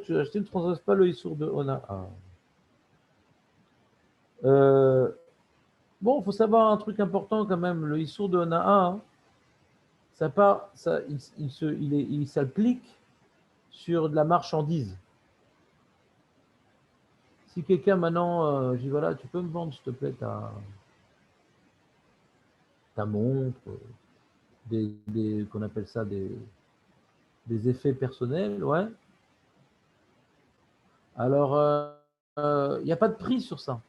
que tu as acheté ne transgresse pas le issour de Ona. Bon, il faut savoir un truc important quand même. Le issour de Ona, il s'applique sur de la marchandise. Si quelqu'un maintenant, je dis voilà, tu peux me vendre s'il te plaît ta montre, qu'on appelle ça des effets personnels, ouais. Alors, il n'y a pas de prix sur ça.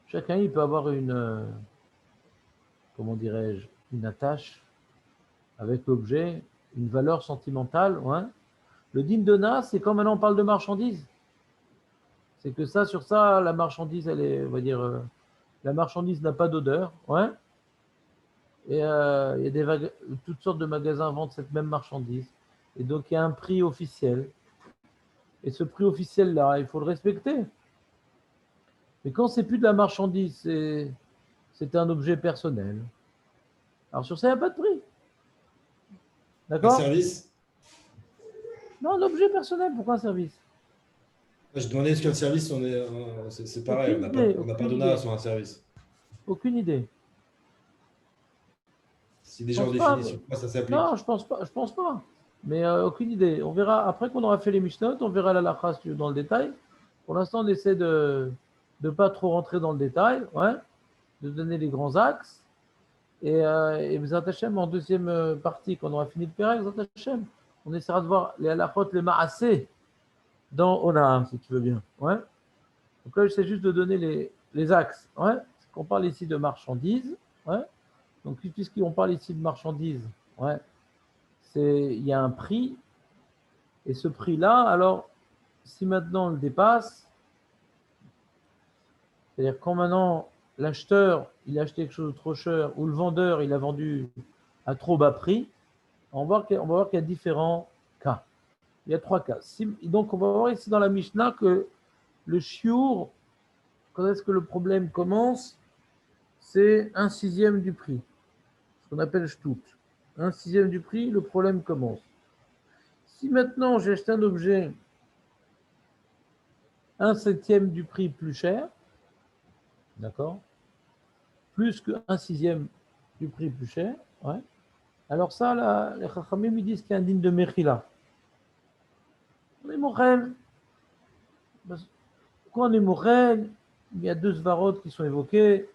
Chacun, il peut avoir comment dirais-je, une attache avec l'objet, une valeur sentimentale, ouais. Le din de na, c'est quand maintenant on parle de marchandise. C'est que ça, sur ça, la marchandise, elle est, on va dire, la marchandise n'a pas d'odeur, ouais. Et il y a toutes sortes de magasins vendent cette même marchandise. Et donc, il y a un prix officiel. Et ce prix officiel-là, il faut le respecter. Mais quand c'est plus de la marchandise, c'est un objet personnel. Alors, sur ça, il n'y a pas de prix. Un D'accord? service? Non, un objet personnel, pourquoi un service? Je demandais est-ce qu'un service, c'est pareil, on n'a pas Aucune d'honneur idée. sur un service. Aucune idée. Si Je déjà on pense pas. définit sur quoi ça Non, s'applique. je pense pas. Je pense pas. Mais aucune idée. On verra, après qu'on aura fait les Mishnot, on verra la lacha dans le détail. Pour l'instant, on essaie de ne pas trop rentrer dans le détail, ouais, de donner les grands axes. Et Bezrat Hashem, en deuxième partie, quand on aura fini le Pérec, Bezrat Hashem, on essaiera de voir les halachot, les ma'aseh dans Onaam, si tu veux bien. Ouais. Donc là, j'essaie juste de donner les axes. Ouais. On parle ici de marchandises. Ouais. Donc, puisqu'on parle ici de marchandises, ouais, il y a un prix. Et ce prix-là, alors, si maintenant on le dépasse, c'est-à-dire quand maintenant l'acheteur, il a acheté quelque chose de trop cher, ou le vendeur, il a vendu à trop bas prix, on va voir qu'il y a différents cas. Il y a trois cas. Donc, on va voir ici dans la Mishnah que le shiur, quand est-ce que le problème commence? C'est 1/6 du prix. Ce qu'on appelle shtout. 1/6 du prix, le problème commence. Si maintenant j'ai acheté un objet 1/7 du prix plus cher, d'accord, plus que 1/6 du prix plus cher, ouais. Alors ça, là, les Chachamim me disent qu'il y a un digne de Mechila. On est Mochel. Quand on est Mochel, il y a deux svarot qui sont évoqués,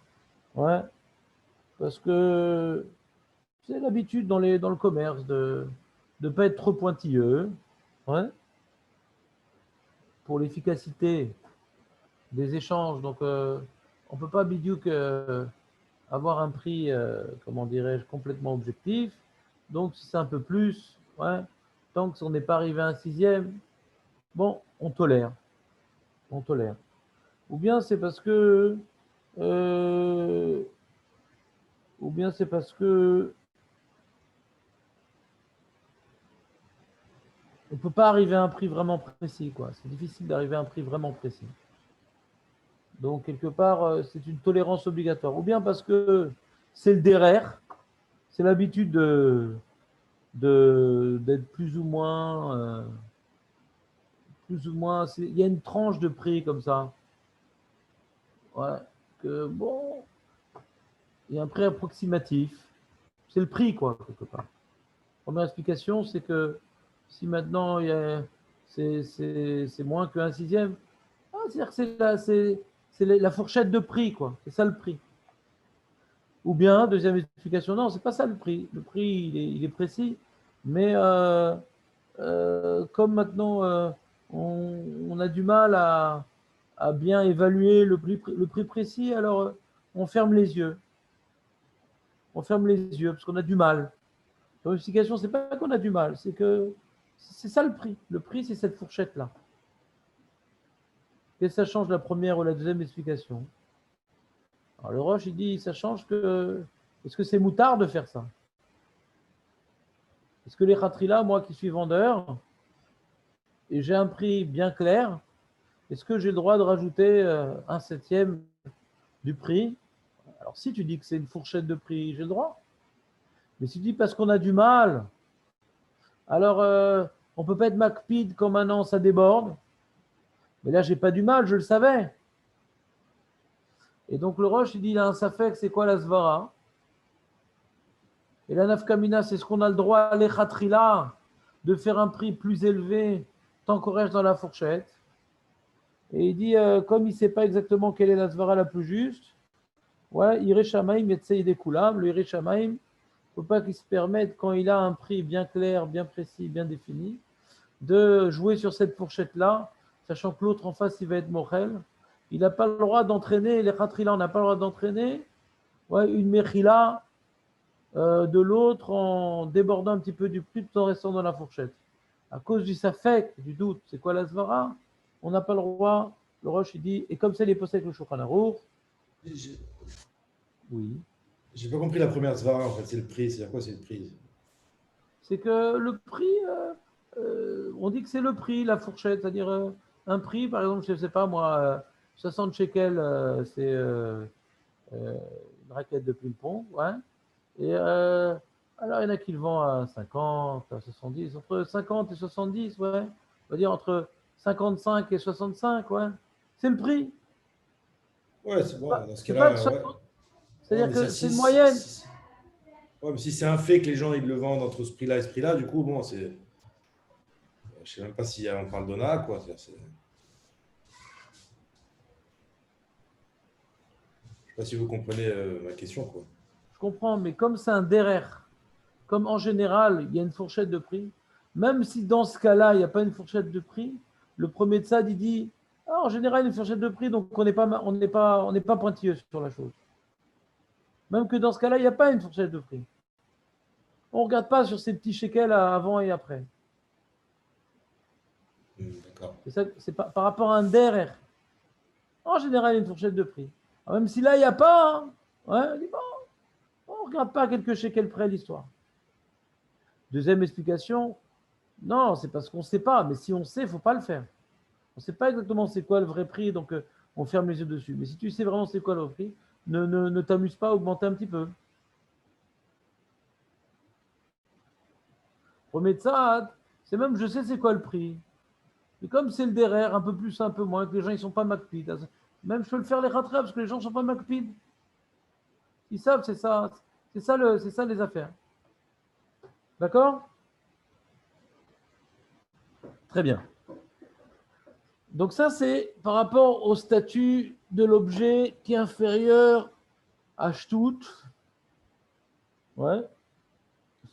ouais, parce que c'est l'habitude dans le commerce de ne pas être trop pointilleux, ouais, pour l'efficacité des échanges. Donc, on ne peut pas bidiouk avoir un prix, comment dirais-je, complètement objectif. Donc, si c'est un peu plus, ouais, tant qu'on n'est pas arrivé à 1/6, bon, on tolère. On tolère. Ou bien c'est parce que. Ou bien c'est parce que. On ne peut pas arriver à un prix vraiment précis, quoi. C'est difficile d'arriver à un prix vraiment précis. Donc, quelque part, c'est une tolérance obligatoire. Ou bien parce que c'est le derrière, c'est l'habitude d'être plus ou moins. Il y a une tranche de prix comme ça. Ouais, que bon, il y a un prix approximatif. C'est le prix, quoi, quelque part. Première explication, c'est que si maintenant c'est moins que 1/6, c'est-à-dire que c'est la fourchette de prix, quoi. C'est ça le prix. Ou bien, deuxième explication, non, c'est pas ça le prix. Le prix, il est précis, mais comme maintenant on a du mal à bien évaluer le prix précis, alors on ferme les yeux. On ferme les yeux parce qu'on a du mal. La vérification, c'est pas qu'on a du mal, c'est que c'est ça le prix. Le prix, c'est cette fourchette-là. Et ça change la première ou la deuxième explication. Alors le Roche, il dit, ça change que. Est-ce que c'est moutard de faire ça? Est-ce que les khatrila, moi qui suis vendeur, et j'ai un prix bien clair, est-ce que j'ai le droit de rajouter 1/7 du prix? Alors si tu dis que c'est une fourchette de prix, j'ai le droit. Mais si tu dis parce qu'on a du mal, alors on ne peut pas être makpid quand maintenant ça déborde. Mais là, je n'ai pas du mal, je le savais. Et donc le Roche, il dit, il a un safek, c'est quoi la svara? Et la nafkamina, c'est ce qu'on a le droit à l'echatrila, de faire un prix plus élevé tant qu'on reste dans la fourchette. Et il dit, comme il ne sait pas exactement quelle est la svara la plus juste, ouais, Iré Shamaim, Yetsei Koulam, le Iré Shamaim, il ne faut pas qu'il se permette, quand il a un prix bien clair, bien précis, bien défini, de jouer sur cette fourchette-là, sachant que l'autre en face, il va être Mochel. Il n'a pas le droit d'entraîner, les Khatrila, on n'a pas le droit d'entraîner une Mechila de l'autre en débordant un petit peu du prix tout en restant dans la fourchette. À cause du safek, du doute, c'est quoi la svara? On n'a pas le droit. Le Roche, il dit, et comme c'est les possèques le Shulchan Aruch. Oui. J'ai pas compris la première svara, en fait, c'est le prix. C'est-à-dire quoi, c'est le prix? C'est que le prix, on dit que c'est le prix, la fourchette, c'est-à-dire un prix, par exemple, je ne sais pas moi, 60 shekels, c'est une raquette de ping-pong, ouais. Et alors, il y en a qui le vendent à 50, à 70, entre 50 et 70, ouais. On va dire entre 55 et 65, ouais. C'est le prix. Ouais, c'est bon, dans ce C'est pas le cas-là, seul. ouais. Ouais, C'est-à-dire mais que c'est une moyenne. ouais, mais si c'est un fait que les gens ils le vendent entre ce prix-là et ce prix-là, du coup, bon, c'est. Je sais même pas si on parle d'ONA, quoi. Je sais pas si vous comprenez ma question, quoi. Je comprends, mais comme c'est un derrière, comme en général, il y a une fourchette de prix, même si dans ce cas-là, il n'y a pas une fourchette de prix, le premier de ça, il dit ah, en général, une fourchette de prix, donc on n'est pas pointilleux sur la chose. Même que dans ce cas-là, il n'y a pas une fourchette de prix. On ne regarde pas sur ces petits shekels avant et après. D'accord. C'est par rapport à un derrière. En général, il y a une fourchette de prix. Alors, même si là, il n'y a pas, hein, ouais, on dit bon, on ne regarde pas quelques shekels près l'histoire. Deuxième explication, non, c'est parce qu'on ne sait pas, mais si on sait, il ne faut pas le faire. On ne sait pas exactement c'est quoi le vrai prix, donc on ferme les yeux dessus. Mais si tu sais vraiment c'est quoi le vrai prix, ne t'amuse pas à augmenter un petit peu. Premier de ça, c'est même je sais c'est quoi le prix. Mais comme c'est le derrière, un peu plus, un peu moins, que les gens ne sont pas MacPid. Même je peux le faire les rattraper parce que les gens ne sont pas MacPid. Ils savent, c'est ça. C'est ça les affaires. D'accord? Très bien. Donc ça, c'est par rapport au statut de l'objet qui est inférieur à Shtut. Ouais.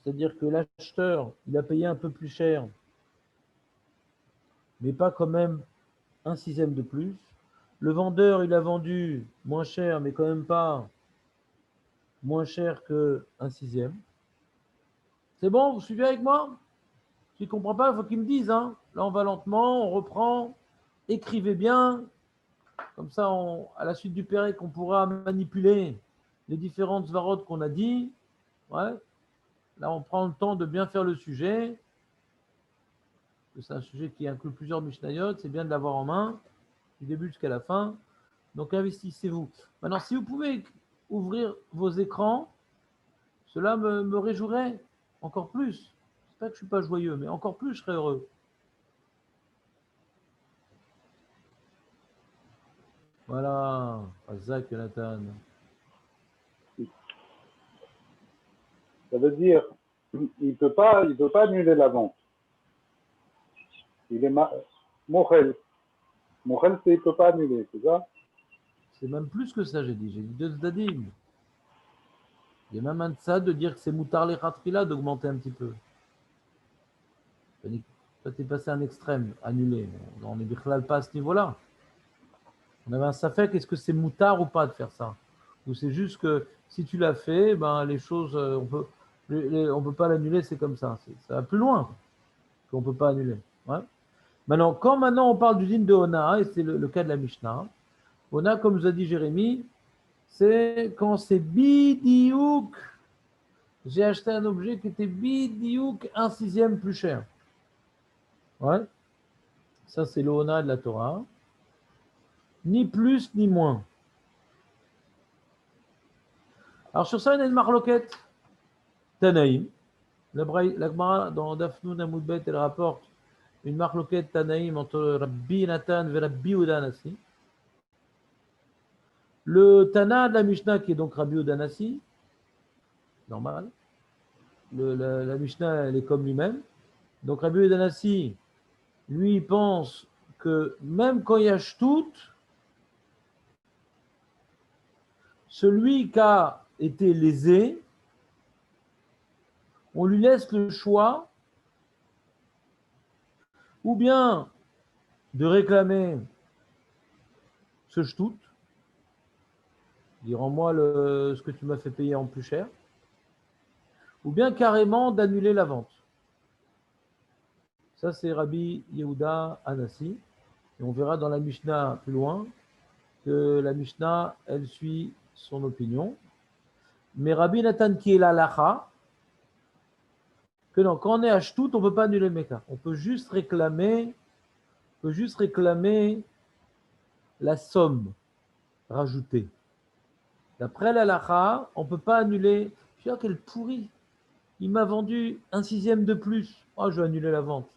C'est-à-dire que l'acheteur, il a payé un peu plus cher, mais pas quand même un sixième de plus. Le vendeur, il a vendu moins cher, mais quand même pas moins cher qu'un sixième. C'est bon, vous suivez avec moi? Si ne comprend pas, il faut qu'ils me disent. Hein. Là, on va lentement, on reprend. Écrivez bien. Comme ça, à la suite du Pérec, on pourra manipuler les différentes varotes qu'on a dit. Ouais. Là, on prend le temps de bien faire le sujet. C'est un sujet qui inclut plusieurs Mishnayot. C'est bien de l'avoir en main, du début jusqu'à la fin. Donc, investissez-vous. Maintenant, si vous pouvez ouvrir vos écrans, cela me réjouirait encore plus. C'est pas que je ne suis pas joyeux, mais encore plus, je serais heureux. Voilà, Azak Jonathan. Ça veut dire il peut pas annuler la vente. Il est Mochel. Mochel, il ne peut pas annuler, c'est ça? C'est même plus que ça, j'ai dit deux Zdadim. Il y a même un de ça de dire que c'est Moutar les Khatrila d'augmenter un petit peu. Ça t'es passé un extrême, annulé. On n'est pas à ce niveau-là. On avait un safek, est-ce que c'est Moutar ou pas de faire ça? Ou c'est juste que si tu l'as fait, ben, les choses, on peut pas l'annuler, c'est comme ça. Ça va plus loin qu'on ne peut pas annuler. Ouais. Maintenant, quand on parle du din de Ona, et c'est le cas de la Mishnah, Ona, comme nous a dit Jérémie, c'est quand c'est bidiouk. J'ai acheté un objet qui était bidiouk un sixième plus cher. Ouais. Ça, c'est l'Ona de la Torah. Ni plus ni moins. Alors sur ça, il y a une marloquette. Tanaïm. La Gemara dans Dafnoun Amoudbet, elle rapporte une marloquette Tanaïm entre Rabbi Nathan et Rabbi Yehuda Hanassi. Le Tana de la Mishnah, qui est donc Rabbi Yehuda Hanassi, normal. La Mishnah, elle est comme lui-même. Donc Rabbi Yehuda Hanassi, lui, il pense que même quand il y a shtout, celui qui a été lésé, on lui laisse le choix ou bien de réclamer ce shtout, dire rends-moi ce que tu m'as fait payer en plus cher, ou bien carrément d'annuler la vente. Ça, c'est Rabbi Yehuda Hanassi. Et on verra dans la Mishnah plus loin que la Mishnah, elle suit son opinion. Mais Rabbi Nathan qui est l'alacha, que non, quand on est à shtout, on ne peut pas annuler le mekar. On peut juste réclamer la somme rajoutée. D'après l'alacha, on ne peut pas annuler. Je dis, quel pourri. Il m'a vendu 1/6 de plus. Oh, je vais annuler la vente.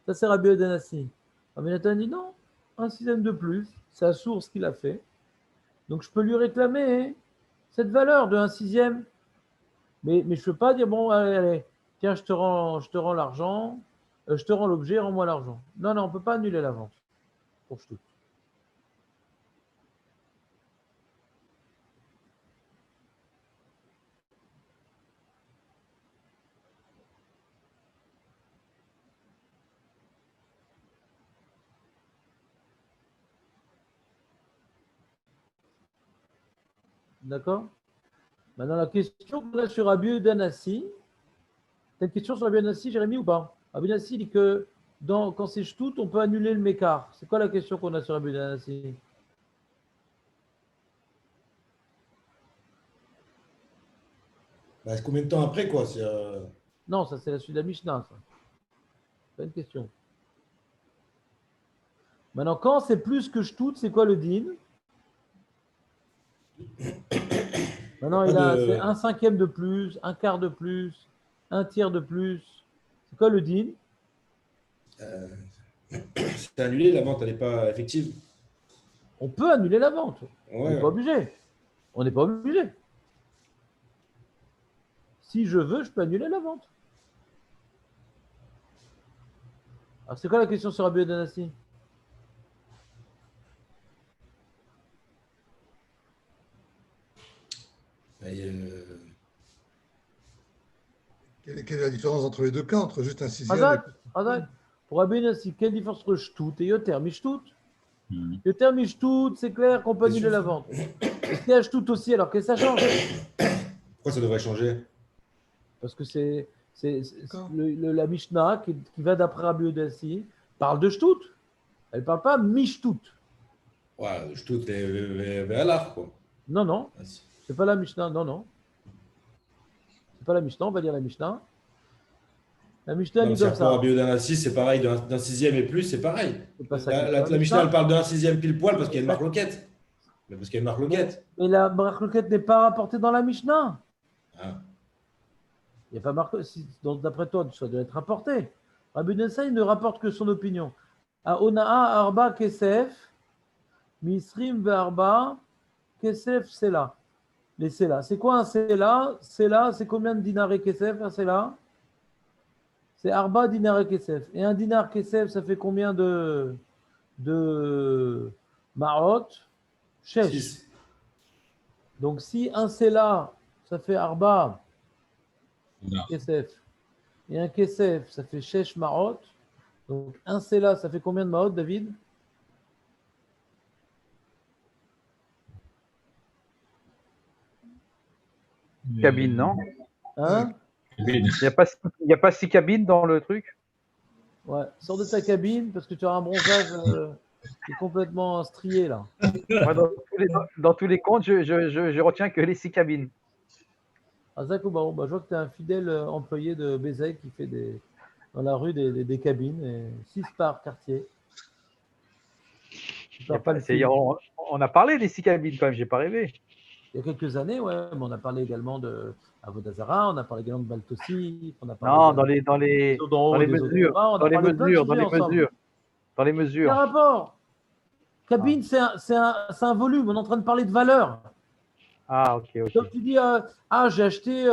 Ça, c'est Rabbi Yehuda Hanassi. Rabbi Nathan dit non, 1/6 de plus. C'est la source qu'il a fait. Donc, je peux lui réclamer cette valeur de 1/6. Mais je ne peux pas dire, bon, allez, tiens, je te rends l'argent, je te rends l'objet, rends-moi l'argent. Non, on ne peut pas annuler la vente. Pour tout. D'accord? Maintenant, la question qu'on a sur Rabbi Yehuda Hanassi, tu as une question sur Rabbi Yehuda Hanassi, Jérémy, ou pas? Rabbi Yehuda Hanassi dit que quand c'est shtout, on peut annuler le mécart. C'est quoi la question qu'on a sur Rabbi Yehuda Hanassi? Bah, combien de temps après, quoi? Non, ça c'est la suite de la Mishnah, ça. C'est pas une question. Maintenant, quand c'est plus que shtout, c'est quoi le din? Maintenant, c'est 1/5 de plus, 1/4 de plus, 1/3 de plus. C'est quoi le din? C'est annulé, la vente, elle n'est pas effective. On peut annuler la vente. On Ouais. n'est pas obligé. On n'est pas obligé. Si je veux, je peux annuler la vente. Alors, c'est quoi la question sur Rabbi Yehuda Hanassi? Quelle est la différence entre les deux cas, entre juste un sixième Hazak. Pour Rabbi Yehuda Hanassi, quelle différence entre shtout et yoter mishtout? Yoter mishtout, c'est clair qu'on peut annuler la vente. Et si à shtout aussi, alors qu'est-ce que ça change? Pourquoi ça devrait changer? Parce que c'est la Mishnah qui va d'après Rabbi Yehuda Hanassi parle de shtout. Elle ne parle pas mishtout. Ouais, je tout est vers quoi. Non. Ah, si. C'est pas la Mishnah. Non. C'est pas la Mishnah. On va dire la Mishnah. La Mishnah Non, dit si comme rapport à ça. Rabbi Yehuda Hanassi, c'est pareil, d'un 6e et plus, c'est pareil. C'est pas ça qui dit La Mishnah, elle parle d'un 6e pile poil parce qu'il y a une marloquette. Mais parce qu'il y a une marloquette. Mais la marloquette n'est pas rapportée dans la Mishnah. Ah. Il n'y a pas marqué. Donc, d'après toi, ça doit être rapporté. Rabbi Yehuda il ne rapporte que son opinion. A Onaa Arba Kesef, Misrim Ve'arba, Kesef Sela. Les Sela. C'est quoi un Sela? Sela, c'est combien de dinars et Kesef, un Sela? C'est Arba dinar et Kesef. Et un dinar Kesef, ça fait combien de Maot? Shesh. 6. Donc, si un Sela, ça fait Arba Kesef, et un Kesef, ça fait Shesh Maot. Donc, un Sela, ça fait combien de Maot, David? Cabine, non? Hein? Il n'y a pas 6 cabines dans le truc? Ouais, sors de ta cabine parce que tu as un bronzage qui est complètement strié là. Moi, dans tous les comptes, je retiens que les 6 cabines. Ah, Zakouba, je vois que tu es un fidèle employé de Bézay qui fait dans la rue des cabines, et 6 par quartier. On a parlé des 6 cabines quand même, j'ai pas rêvé. Il y a quelques années, ouais, mais on a parlé également de Avodazara, on a parlé également de Baltossi, on a parlé Non, également des eaux d'en haut, des eaux d'en bas, on a parlé de plein de sujets ensemble. dans les Quel mesures. rapport? Cabine, c'est un volume, on est en train de parler de valeur. Ah, ok. Donc tu dis, j'ai acheté,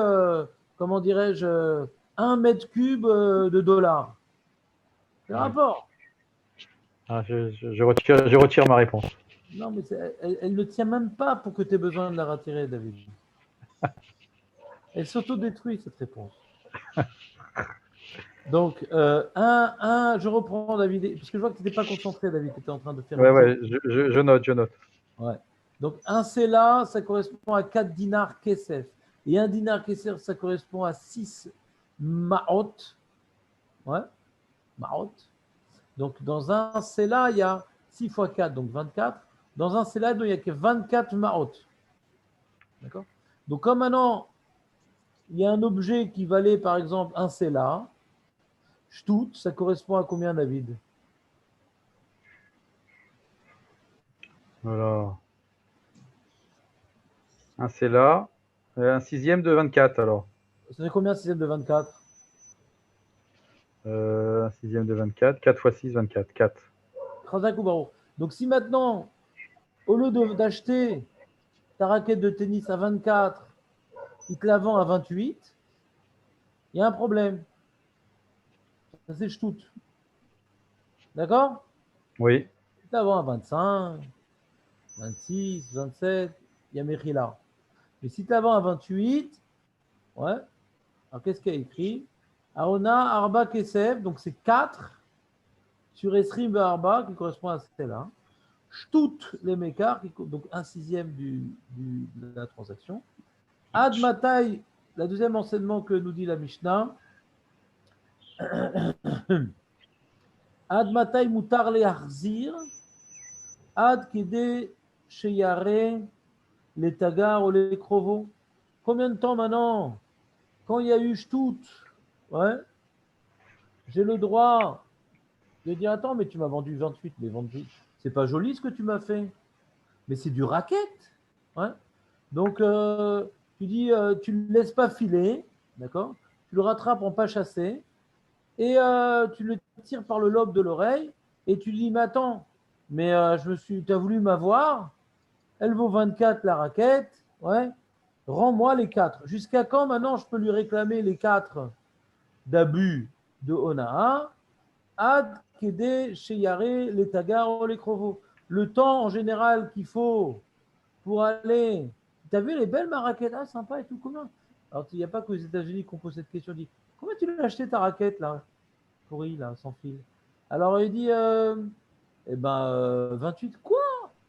comment dirais-je, 1 mètre cube de dollars. Quel Ouais. rapport? Ah, je retire ma réponse. Non, mais elle ne tient même pas pour que tu aies besoin de la retirer, David. Elle s'autodétruit, cette réponse. Donc, je reprends, David, parce que je vois que tu n'étais pas concentré, David, tu étais en train de faire Ouais, je note. Ouais. Donc, un Sela, ça correspond à 4 dinars Kesef. Et un dinar Kesef, ça correspond à 6 Ma'ot. Ouais, Ma'ot. Donc, dans un Sela, il y a 6 fois 4, donc 24. Dans un Sela, il n'y a que 24 Ma'ot. D'accord? Donc, comme maintenant, il y a un objet qui valait, par exemple, un Sela, Shtout, ça correspond à combien, David? Voilà. Un c'est là. Un sixième de 24 alors. Ça fait combien, 6 de 24? Un sixième de 24. 4 fois 6, 24. 4. Khazak ou Barou. Donc, si maintenant, au lieu d'acheter ta raquette de tennis à 24, il te la vend à 28, il y a un problème. Ça, c'est Shtout. D'accord? Oui. Il te la vend à 25, 26, 27, il y a Mechila. Mais si tu la vends à 28, ouais, alors qu'est-ce qu'il y a écrit? Aona Arba Kesef, donc c'est 4 sur Esrim Arba qui correspond à celle-là. Shtout les Mekar, donc un sixième de la transaction. Ad Matai, la deuxième enseignement que nous dit la Mishnah. Ad Matai Mutar le Harzir, Ad Kede Sheyare les Tagar ou les Krovo. Combien de temps maintenant, quand il y a eu Shtout, ouais, j'ai le droit de dire attends, mais tu m'as vendu 28, mais 28, c'est pas joli ce que tu m'as fait, mais c'est du racket. Ouais. Donc, tu dis, tu ne le laisses pas filer, d'accord? Tu le rattrapes en pas chassé et tu le tires par le lobe de l'oreille et tu dis, mais attends, mais tu as voulu m'avoir, elle vaut 24 la raquette, ouais, rends-moi les 4. Jusqu'à quand maintenant je peux lui réclamer les 4 d'abus de Onaa? Ad Kede Sheyare les Tagar les Krovo. Le temps en général qu'il faut pour aller. T'as vu les belles raquettes? Ah, sympa et tout, comment? Alors, il n'y a pas qu'aux États-Unis qu'on pose cette question. Il dit, comment tu l'as acheté ta raquette, là, pourrie, là, sans fil? Alors, il dit, 28, quoi?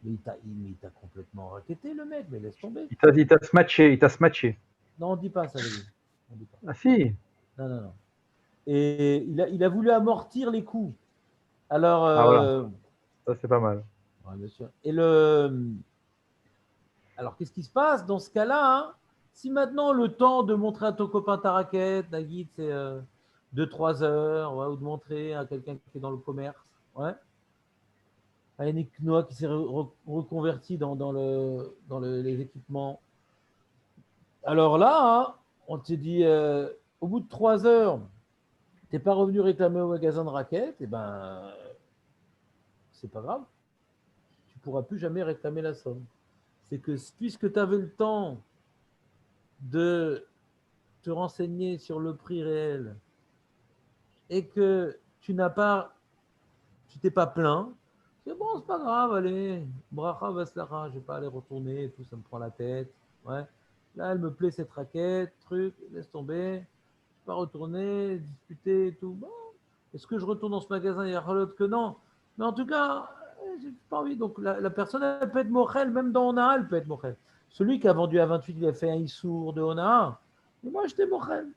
Mais il t'a complètement raquetté, le mec, mais laisse tomber. Il t'a smatché. Non, on ne dit pas ça, David. On dit pas. Ah si. Non. Et il a voulu amortir les coups. Alors, voilà. Ça, c'est pas mal. ouais, bien sûr. Alors, qu'est-ce qui se passe dans ce cas-là, hein? Si maintenant le temps de montrer à ton copain ta raquette, Nagui, c'est 2-3 heures, ouais, ou de montrer à quelqu'un qui est dans le commerce, ouais, à Yannick Noah qui s'est reconverti dans les équipements. Alors là, hein, on te dit, au bout de 3 heures, tu n'es pas revenu réclamer au magasin de raquettes, et ben, c'est pas grave. Tu ne pourras plus jamais réclamer la somme. C'est que puisque tu avais le temps de te renseigner sur le prix réel et que tu t'es pas plaint, c'est bon, c'est pas grave, allez, bracha vaslacha, je vais pas aller retourner et tout, ça me prend la tête, ouais. Là, elle me plaît cette raquette, truc, laisse tomber, je vais pas retourner, discuter et tout. Bon, est-ce que je retourne dans ce magasin? Il y a l'autre que non. Mais en tout cas, j'ai pas envie. Donc la personne, elle peut être mochel, même dans Onaa, elle peut être mochel. Celui qui a vendu à 28, il a fait un issour de Onaa. Et moi, j'étais mochel.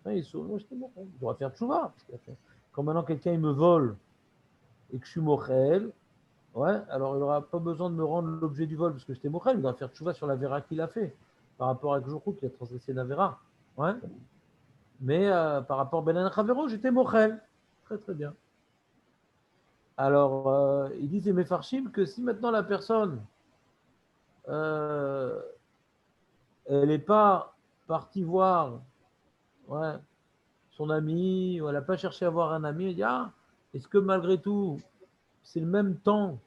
Moi, j'étais mochel. Je dois faire tchouva. Quand maintenant quelqu'un il me vole et que je suis mochel, ouais, alors il n'aura pas besoin de me rendre l'objet du vol parce que j'étais mochel. Il doit faire tchouva sur la vera qu'il a fait par rapport à Jourou qui a transgressé la vera. Ouais. Mais par rapport à Benan Chavero, j'étais mochel. Très très bien. Alors, ils disent les Mefarshim que si maintenant la personne elle n'est pas partie voir son ami, ou elle n'a pas cherché à voir un ami, elle dit ah, est-ce que malgré tout, c'est le même temps,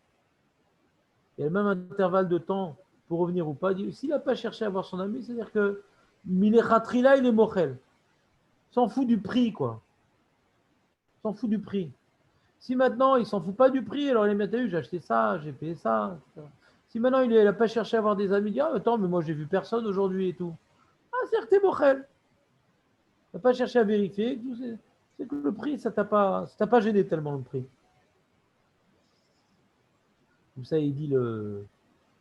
il y a le même intervalle de temps pour revenir ou pas. S'il n'a pas cherché à voir son ami, c'est-à-dire que Milekhatrila, il est mochel. S'en fout du prix, quoi. S'en fout du prix. Si maintenant, il s'en fout pas du prix, alors il est bien, j'ai acheté ça, j'ai payé ça. Etc. Si maintenant, il n'a pas cherché à avoir des amis, il dit ah, attends, mais moi, j'ai vu personne aujourd'hui et tout. Ah, c'est-à-dire que t'es mochel. Tu n'as pas cherché à vérifier. C'est que le prix, ça t'a pas gêné tellement le prix. Comme ça, il dit le.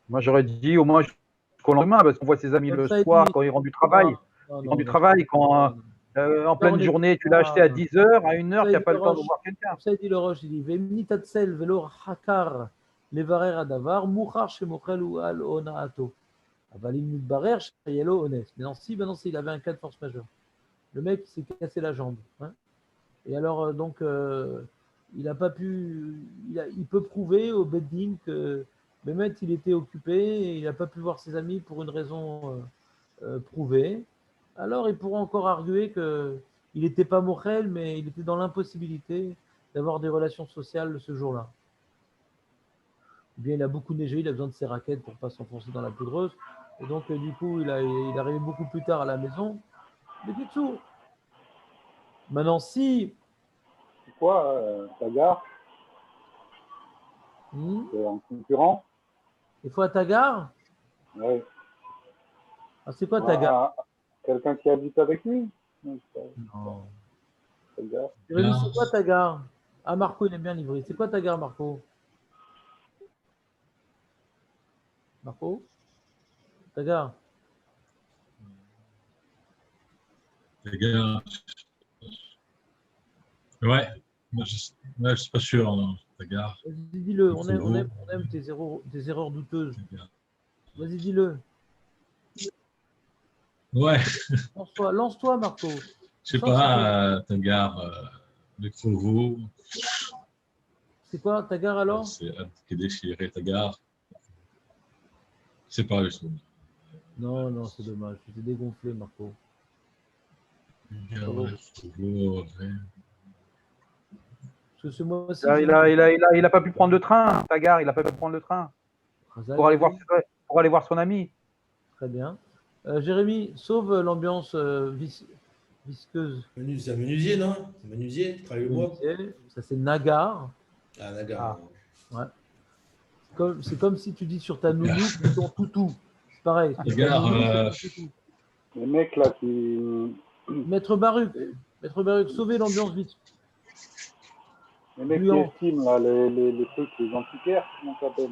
Moi, j'aurais dit au moins jusqu'au lendemain, parce qu'on voit ses amis Comme le ça, il soir dit. quand ils rentrent du travail. Non, Ils rentrent du non, travail quand, non. en pleine journée, tu l'as acheté à 10h, à 1h, tu n'as pas le temps de voir quelqu'un. Comme ça, il dit le Roche, il dit Vemni tatsel velo hakar levarer adavar muchar shemochel ou al onaato. Avalim mitbarer shayelo ones. Maintenant, si il avait un cas de force majeure. Le mec s'est cassé la jambe. Hein. Et alors, donc, il n'a pas pu. Il peut prouver au Beddin que Mehmet, il était occupé et il n'a pas pu voir ses amis pour une raison prouvée. Alors, il pourra encore arguer qu'il n'était pas mochel, mais il était dans l'impossibilité d'avoir des relations sociales ce jour-là. Ou bien il a beaucoup neigé, il a besoin de ses raquettes pour ne pas s'enfoncer dans la poudreuse. Et donc, du coup, il est arrivé beaucoup plus tard à la maison. Mais du tout. Maintenant, si. C'est quoi, Tagar? C'est un concurrent? Il faut à Tagar. Oui. Ah, c'est quoi Tagar? Quelqu'un qui habite avec lui? Non. Tagar. C'est quoi Tagar? Ah, Marco, il aime bien livrer. C'est quoi Tagar, Marco? Marco? Tagar? Tagar. Ouais. Moi, je suis pas sûr, non. Tagar. Vas-y, dis-le. On aime tes erreurs douteuses. Vas-y, dis-le. Ouais. Lance-toi, Marco. Je sais pas, Tagar, le Kourou. C'est quoi Tagar alors? C'est déchiré, Tagar. C'est pas le son. Non, c'est dommage. Tu t'es dégonflé, Marco. Parce que ce mois-ci, il a pas pu prendre le train, Tagar, il a pas pu prendre le train pour aller voir son ami. Très bien. Jérémy, sauve l'ambiance visqueuse. C'est un menuisier, non? C'est un menuisier qui travaille le bois. Ça, c'est Nagar. Ah, Nagar. Ouais. C'est comme si tu dis sur ta nounou ton toutou. C'est pareil. Nagar. Les mecs là qui. Maître Baruch, sauvez l'ambiance vite. Les mecs qui estiment là, les trucs, les antiquaires, comment ça s'appelle?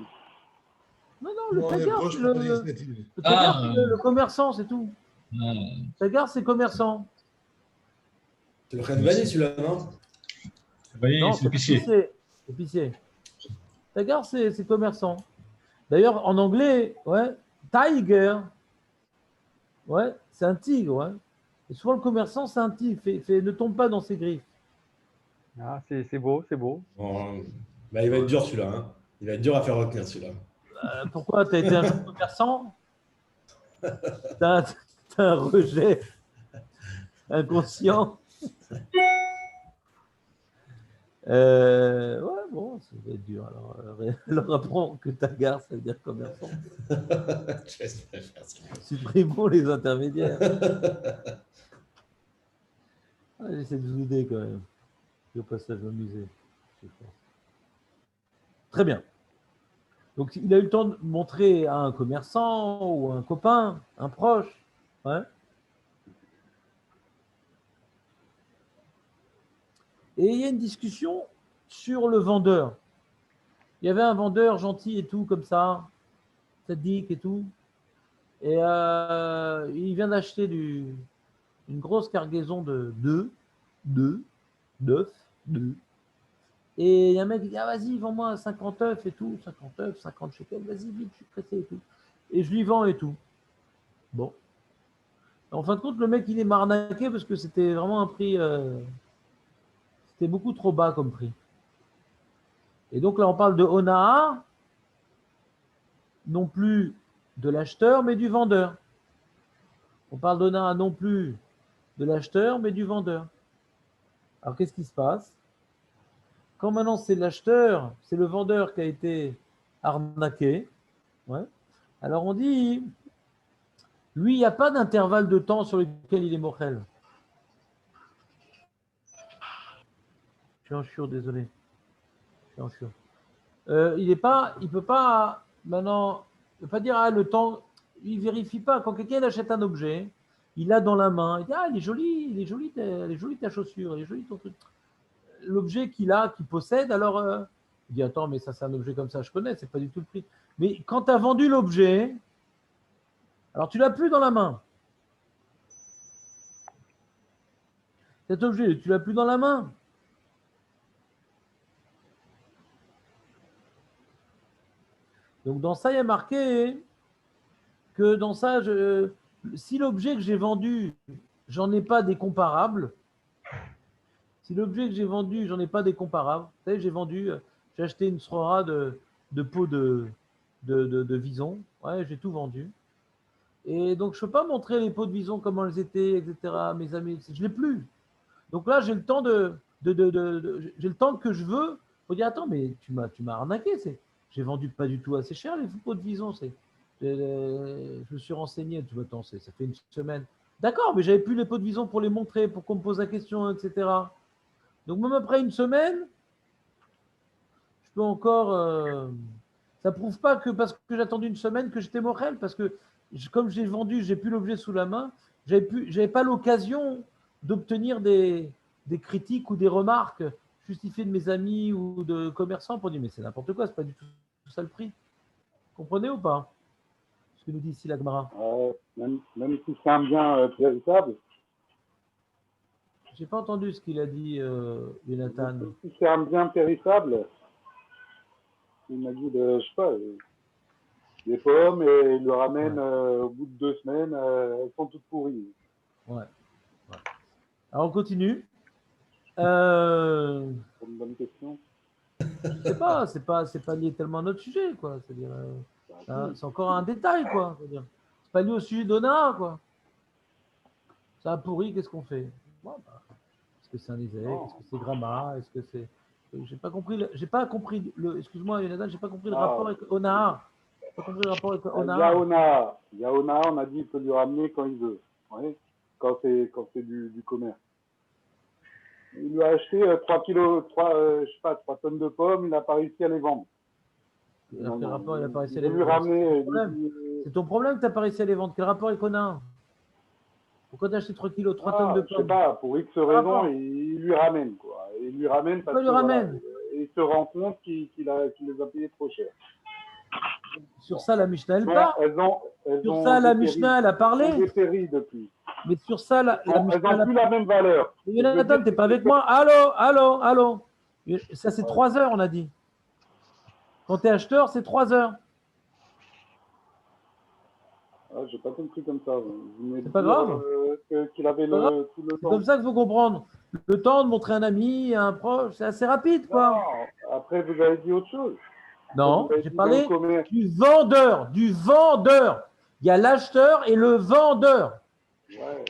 Non, le Tagar, c'est le commerçant, c'est tout. Tagar, c'est commerçant. C'est le Renvani, celui-là, non? Non, c'est l'épicier. Tagar, c'est commerçant. D'ailleurs, en anglais, tiger, c'est un tigre. Ouais. Et souvent, le commerçant, c'est un tigre. Ne tombe pas dans ses griffes. Ah, c'est beau, c'est beau. Bon, bah, il va être dur, celui-là. Hein. Il va être dur à faire retenir, celui-là. Pourquoi? Tu as été un jeune commerçant? T'as un rejet inconscient. Bon, ça va être dur. Alors apprends que Tagar, ça veut dire commerçant. Supprimons les intermédiaires. J'essaie de vous aider quand même. Au passage, m'amuser. Très bien. Donc, il a eu le temps de montrer à un commerçant ou un copain, un proche. Ouais. Et il y a une discussion sur le vendeur. Il y avait un vendeur gentil et tout, comme ça, sadique et tout. Et il vient d'acheter une grosse cargaison de d'œufs. Et il y a un mec qui dit, ah vas-y, vends-moi 50 œufs et tout, 50 œufs, 50 shekels, vas-y, vite, je suis pressé et tout. Et je lui vends et tout. Bon. En fin de compte, le mec, il est marnaqué parce que c'était vraiment un prix, c'était beaucoup trop bas comme prix. Et donc là, on parle de Onaa, non plus de l'acheteur, mais du vendeur. On parle d'Ona non plus de l'acheteur, mais du vendeur. Alors, qu'est-ce qui se passe? Quand maintenant c'est l'acheteur, c'est le vendeur qui a été arnaqué, ouais, alors on dit, lui, il n'y a pas d'intervalle de temps sur lequel il est mochel. Je suis en chiot, désolé. Je suis en chiot. Il peut pas, maintenant, il ne peut pas dire, ah, le temps, il ne vérifie pas. Quand quelqu'un achète un objet, il l'a dans la main, il dit, ah, elle est jolie ta chaussure, elle est jolie ton truc. L'objet qu'il a, qu'il possède, alors, il dit, attends, mais ça, c'est un objet comme ça, je connais, c'est pas du tout le prix. Mais quand tu as vendu l'objet, alors tu l'as plus dans la main. Cet objet, tu l'as plus dans la main. Donc dans ça, il y a marqué que dans ça, si l'objet que j'ai vendu, j'en ai pas des comparables. Si l'objet que j'ai vendu, j'en ai pas des comparables. Vous savez, j'ai acheté une srora de peau de vison. Ouais, j'ai tout vendu. Et donc, je ne peux pas montrer les peaux de vison, comment elles étaient, etc. Mes amis, je ne l'ai plus. Donc là, j'ai le temps j'ai le temps que je veux. Il faut dire, attends, mais tu m'as arnaqué. J'ai vendu pas du tout assez cher les peaux de vison. Je me suis renseigné. Tu vois, attends, ça fait une semaine. D'accord, mais j'avais plus les peaux de vison pour les montrer, pour qu'on me pose la question, etc. Donc même après une semaine, je peux encore. Ça prouve pas que parce que j'ai attendu une semaine que j'étais morel, parce que comme j'ai vendu, j'ai plus l'objet sous la main, j'avais pas l'occasion d'obtenir des critiques ou des remarques justifiées de mes amis ou de commerçants pour dire mais c'est n'importe quoi, c'est pas du tout ça le prix. Vous comprenez ou pas ce que nous dit ici la Gemara? Même si c'est un bien véritable. J'ai pas entendu ce qu'il a dit, Jonathan. Si c'est un bien périssable, il m'a dit je sais pas, des pommes et il le ramène au bout de 2 semaines, elles sont toutes pourries. Ouais. Alors on continue. C'est une bonne question. Je sais pas, c'est pas lié tellement à notre sujet, quoi. C'est-à-dire, c'est encore un détail, quoi. C'est pas lié au sujet d'Ona, quoi. Ça a pourri, qu'est-ce qu'on fait? Bon, est-ce que c'est un Isaac? Est-ce que c'est Gramma? Est-ce que c'est. J'ai pas compris le. Excuse-moi, Jonathan, j'ai pas compris le rapport avec Ona. J'ai pas compris le rapport avec Ona. Yaona, on a dit qu'il peut lui ramener quand il veut. Ouais. Quand c'est du commerce. Il lui a acheté 3 tonnes de pommes, il n'a pas réussi à les vendre. Quel rapport il a pas réussi à les vendre? C'est ton problème que tu n'as pas réussi à les vendre. Quel rapport avec Ona? Pourquoi tu as acheté 3 tonnes de pommes? Je sais pas, pour X raison, il lui ramène, quoi. Il lui ramène parce que voilà, il se rend compte qu'il les a payés trop cher. Sur ça, la Mishnah, elle parle. Sur ça, la Mishnah, elle a parlé. Elles ont dépéri depuis. Mais sur ça, la Mishnah, elles n'ont plus la même valeur. Jonathan, tu n'es pas avec moi? Allô. Ça, c'est 3 heures, on a dit. Quand tu es acheteur, c'est 3 heures. Ah, j'ai pas compris comme ça. C'est pas grave. Qu'il avait tout le temps. C'est comme ça qu'il faut comprendre. Le temps de montrer un ami, un proche, c'est assez rapide, quoi. Non, après, vous avez dit autre chose. Non, j'ai parlé du vendeur. Il y a l'acheteur et le vendeur. Ouais.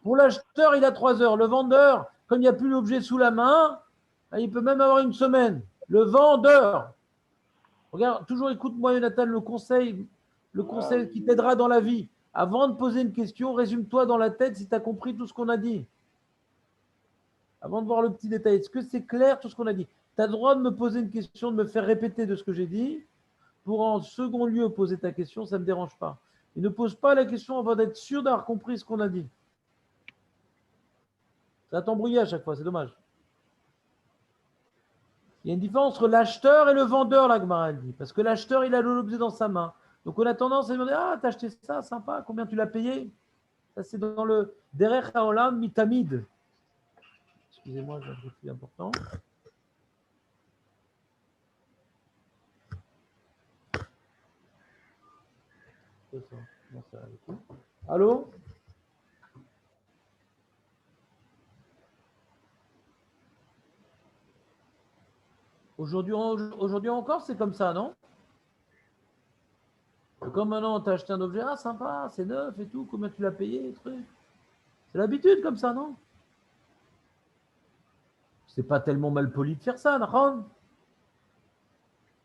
Pour l'acheteur, il a 3 heures. Le vendeur, comme il n'y a plus l'objet sous la main, il peut même avoir une semaine. Le vendeur. Regarde, toujours écoute-moi, Jonathan, le conseil qui t'aidera dans la vie. Avant de poser une question, résume-toi dans la tête si tu as compris tout ce qu'on a dit. Avant de voir le petit détail, est-ce que c'est clair tout ce qu'on a dit? Tu as le droit de me poser une question, de me faire répéter de ce que j'ai dit. Pour en second lieu poser ta question, ça ne me dérange pas. Et ne pose pas la question avant d'être sûr d'avoir compris ce qu'on a dit. Ça va t'embrouiller à chaque fois, c'est dommage. Il y a une différence entre l'acheteur et le vendeur, la Gemara dit. Parce que l'acheteur, il a l'objet dans sa main. Donc on a tendance à demander, ah, t'as acheté ça, sympa, combien tu l'as payé? Ça, c'est dans le Derech Haolam Mitamid. Excusez-moi, j'ai un truc plus important. Allô? Aujourd'hui encore, c'est comme ça, non? Comme maintenant, tu as acheté un objet, ah sympa, c'est neuf et tout, combien tu l'as payé, truc. C'est l'habitude comme ça, non? C'est pas tellement mal poli de faire ça, Nahon.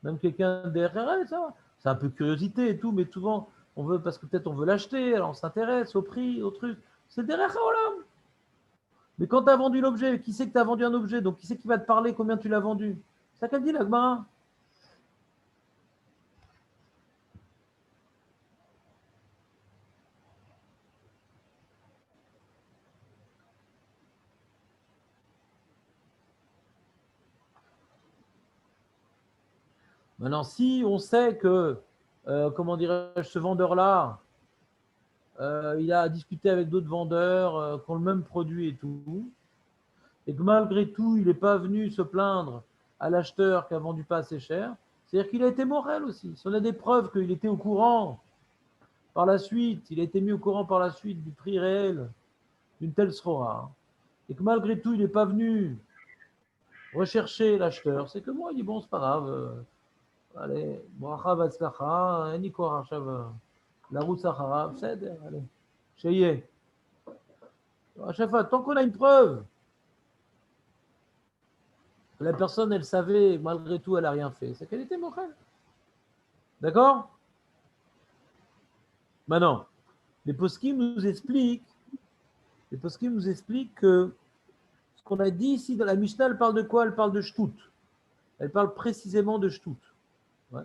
Même quelqu'un derrière, ça va. C'est un peu curiosité et tout, mais souvent, on veut, parce que peut-être on veut l'acheter, alors on s'intéresse au prix, au truc. C'est derrière Haolam. Mais quand tu as vendu l'objet, qui sait que tu as vendu un objet? Donc qui sait qui va te parler combien tu l'as vendu? C'est ça qu'elle dit, la Gemara. Maintenant, si on sait que, comment dirais-je, ce vendeur-là, il a discuté avec d'autres vendeurs qui ont le même produit et tout, et que malgré tout, il n'est pas venu se plaindre à l'acheteur qui a vendu pas assez cher, c'est-à-dire qu'il a été moral aussi. Si on a des preuves qu'il était au courant par la suite, il a été mis au courant par la suite du prix réel d'une telle srora, et que malgré tout, il n'est pas venu rechercher l'acheteur, c'est que moi, il dit bon, c'est pas grave. Allez, bracha v'atzlacha, אין לי כוח עכשיו לרוץ אחריו, בסדר, allez, שיהיה. À chaque fois, tant qu'on a une preuve, la personne, elle savait, malgré tout, elle n'a rien fait, c'est qu'elle était mochel. D'accord? Maintenant, les poskim nous expliquent que ce qu'on a dit ici dans la Mishnah, elle parle de quoi? Elle parle de shtout. Elle parle précisément de shtout. Ouais.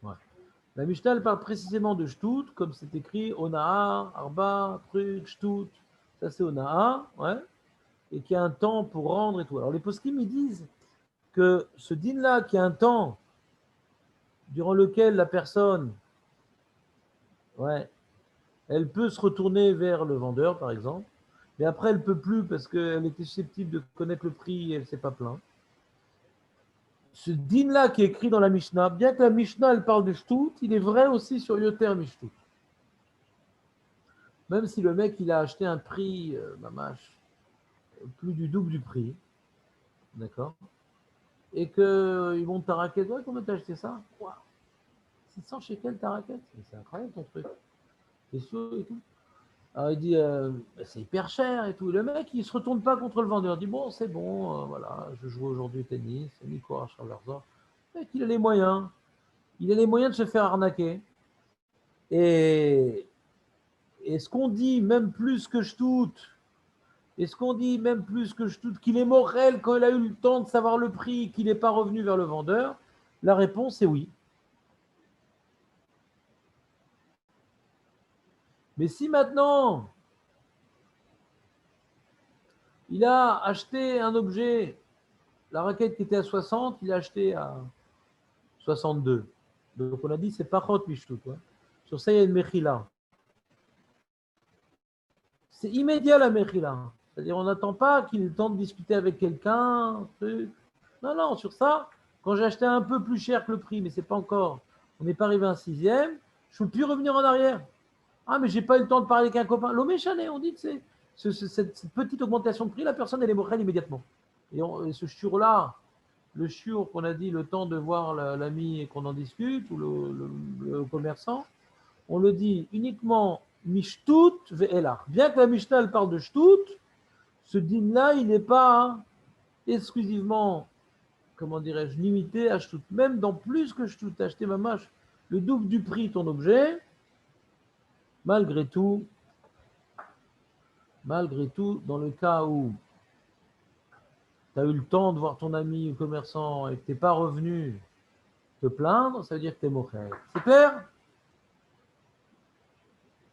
Ouais. La Mishnah, elle parle précisément de shtout, comme c'est écrit Onaa, Arba, truc, shtout. Ça, c'est Onaa, ouais. Et qu'il y a un temps pour rendre et tout. Alors, les poskim, ils disent que ce din-là, qui a un temps durant lequel la personne, ouais, elle peut se retourner vers le vendeur, par exemple, mais après, elle ne peut plus parce qu'elle était susceptible de connaître le prix et elle ne s'est pas plainte. Ce din-là qui est écrit dans la Mishnah, bien que la Mishnah, elle parle de shtout, il est vrai aussi sur Yoter Mishtout. Même si le mec, il a acheté un prix, mamache, plus du double du prix, d'accord? Et qu'ils vont ta raquette, ouais, combien t'as acheté ça? Wow. 600 shekels ta raquette? C'est incroyable ton truc. C'est sûr et tout. Alors il dit, c'est hyper cher et tout. Le mec, il ne se retourne pas contre le vendeur. Il dit, bon, c'est bon, voilà, je joue aujourd'hui au tennis, c'est Nico Archaverzor. Le mec, il a les moyens. Il a les moyens de se faire arnaquer. Et ce qu'on dit, même plus que je doute, qu'il est morel quand il a eu le temps de savoir le prix, qu'il n'est pas revenu vers le vendeur, la réponse est oui. Mais si maintenant, il a acheté un objet, la raquette qui était à 60, il a acheté à 62. Donc on a dit c'est pas chot mishtout. Sur ça, il y a une mechila. C'est immédiat la mechila. C'est-à-dire on n'attend pas qu'il ait le temps de discuter avec quelqu'un. Non, non, sur ça, quand j'ai acheté un peu plus cher que le prix, mais c'est pas encore, on n'est pas arrivé à un sixième, je ne peux plus revenir en arrière. Ah, mais j'ai pas eu le temps de parler avec un copain. L'oméchané, on dit que c'est cette petite augmentation de prix, la personne, elle est morale immédiatement. Et ce shiur-là, le shiur qu'on a dit, le temps de voir l'ami et qu'on en discute, ou le commerçant, on le dit uniquement mishtout ve'elach. Bien que la Mishnah elle parle de shtout, ce din-là, il n'est pas exclusivement, comment dirais-je, limité à shtout. Même dans plus que shtout, acheter mamache le double du prix ton objet, malgré tout, dans le cas où tu as eu le temps de voir ton ami ou commerçant et que tu n'es pas revenu te plaindre, ça veut dire que tu es mocher. C'est clair?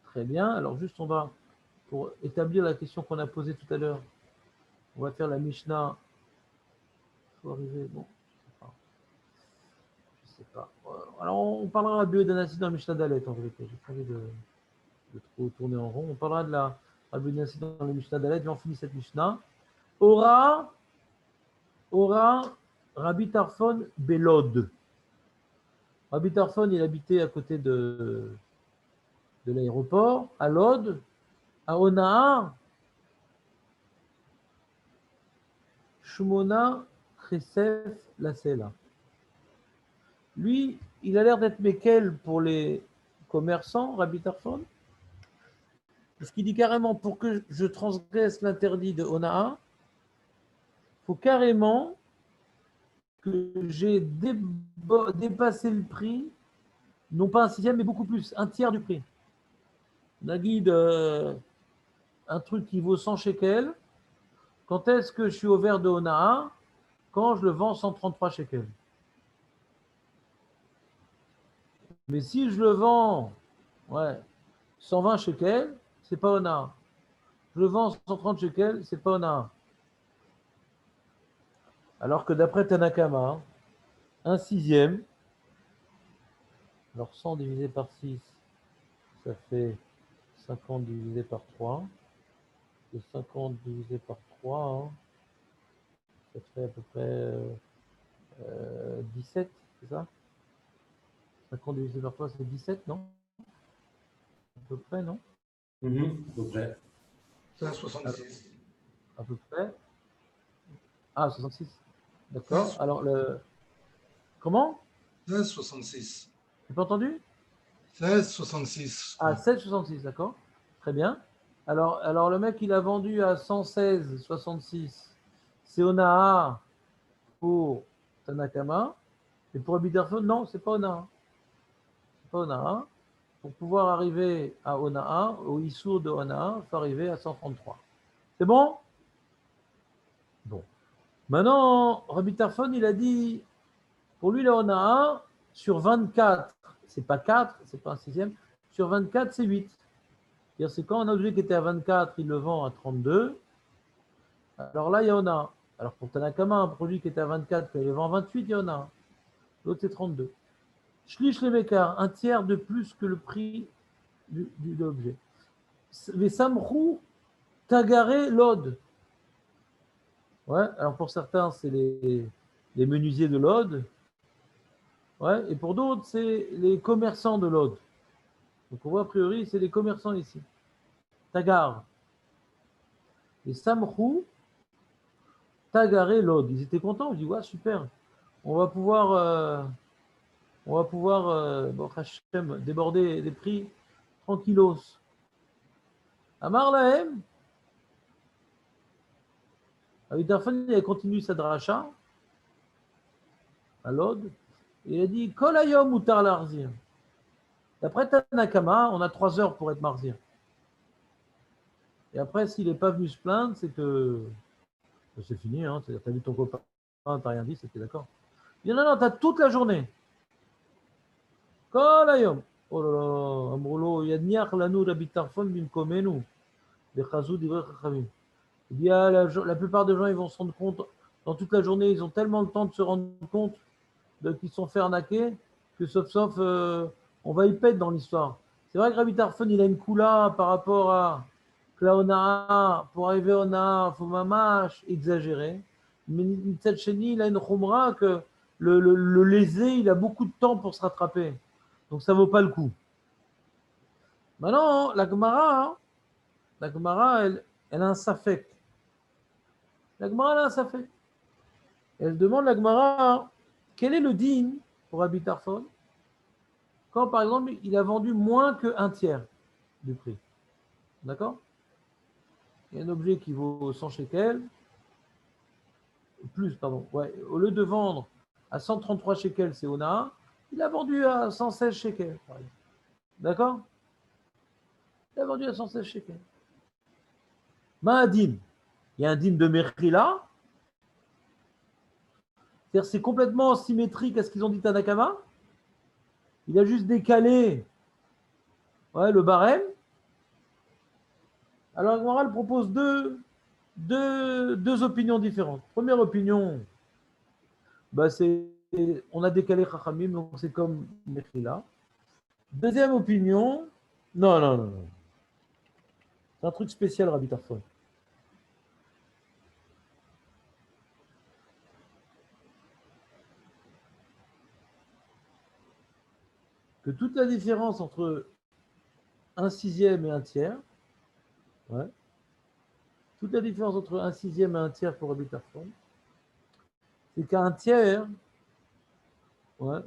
Très bien. Alors juste, on va, pour établir la question qu'on a posée tout à l'heure, on va faire la Mishnah. Il faut arriver, bon, je sais pas. Alors, on parlera de Danassi dans la Mishnah d'Alet, en vérité. J'ai pas envie de trop tourner en rond. On parlera de la Danassi dans la Mishnah d'Alet, et on finit cette Mishnah. Aura Rabbi Tarfon Belod. Rabbi Tarfon, il habitait à côté de l'aéroport, à Lod, à Onaa. Shumona Chesef la Sela. Lui, il a l'air d'être Mekel pour les commerçants, Rabbi Tarfon. Parce qu'il dit carrément, pour que je transgresse l'interdit de Onaa, il faut carrément que j'ai dépassé le prix, non pas un sixième, mais beaucoup plus, un tiers du prix. Nagid, un truc qui vaut 100 shekels, quand est-ce que je suis au vert de Onaa? Quand je le vends 133 shekels. Mais si je le vends 120 shekels, c'est pas Onaa. Je le vends 130 shekels, c'est pas Onaa. Alors que d'après Tanakama, un sixième, alors 100 divisé par 6, ça fait 50 divisé par 3. Et 50 divisé par 3, ça fait à peu près 17, c'est ça? 50 divisé par 3, c'est 17, non? À peu près, non? À peu près. 16,66. À peu près. Ah, 66. D'accord. Alors, comment? 16,66. J'ai pas entendu? 16,66. Ah, 16,66, d'accord. Très bien. Alors, le mec, il a vendu à 116,66. C'est Onaa pour Tanakama. Et pour Abidarfon, non, c'est pas Onaa. C'est pas Onaa. Pour pouvoir arriver à Onaa, au Issour de Onaa, il faut arriver à 133. C'est bon? Bon. Maintenant, Rabbi Tarfon, il a dit, pour lui, la Onaa, sur 24, c'est pas 4, c'est pas un sixième, sur 24, c'est 8. C'est-à-dire, c'est quand un objet qui était à 24, il le vend à 32. Alors là, il y a Onaa. Alors pour Tanakama, un produit qui était à 24, il le vend à 28, il y a Onaa. L'autre, c'est 32. Shlish le Mekar, un tiers de plus que le prix de l'objet. Mais Samrou Tagaré l'Ode. Ouais, alors pour certains, c'est les menuisiers de l'Ode. Ouais, et pour d'autres, c'est les commerçants de l'Ode. Donc on voit a priori, c'est les commerçants ici. Tagar. Et Samrou Tagaré l'Ode. Ils étaient contents. Ils disent, ouais, super. On va pouvoir bon, Hachem, déborder des prix tranquillos. Amar Lahem, Avitarfon, il a continué sa dracha à l'Ode. Il a dit Kol hayom mutar larzir. D'après Tanakama, on a 3 heures pour être marzir. Et après, s'il n'est pas venu se plaindre, c'est que c'est fini. Hein. C'est-à-dire, t'as vu ton copain, t'as rien dit, c'était d'accord. Il dit non, t'as toute la journée. Kol hayom. Oh là là, Amroulo, Yadniach lanu Rabbi Tarfon bimkomenu. Bechazou divrei chachamim. Il dit la plupart des gens, ils vont se rendre compte, dans toute la journée, ils ont tellement le temps de se rendre compte qu'ils sont fait arnaquer, que sauf, on va y pète dans l'histoire. C'est vrai que Rabbi Tarfon, il a une coula par rapport à Klaonaa, pour arriver au Naa, il faut mamash exagérer. Mais Mitzadcheni, il a une khumra que le lésé, il a beaucoup de temps pour se rattraper. Donc ça ne vaut pas le coup. Maintenant, la Gemara, elle a un safek. La Gemara, elle a un safek. Elle demande la Gemara, quel est le din pour Rabbi Tarfon quand, par exemple, il a vendu moins qu'un tiers du prix. D'accord? Il y a un objet qui vaut 100 shekels, plus, pardon. Ouais, au lieu de vendre à 133 shekels, c'est Ona, il a vendu à 116 shekels. D'accord? Il a vendu à 116 shekels. Ma'adim. Il y a un din de Mechila. C'est-à-dire c'est complètement symétrique à ce qu'ils ont dit Tanakama. Il a juste décalé le barème. Alors, la morale propose deux opinions différentes. Première opinion, c'est on a décalé Chachamim, donc c'est comme Mechila. Deuxième opinion, non. C'est un truc spécial, Rabbi Tarfon. Que toute la différence entre un sixième et un tiers, toute la différence entre un sixième et un tiers pour Rabbi Tarfon, c'est qu'un tiers, ouais,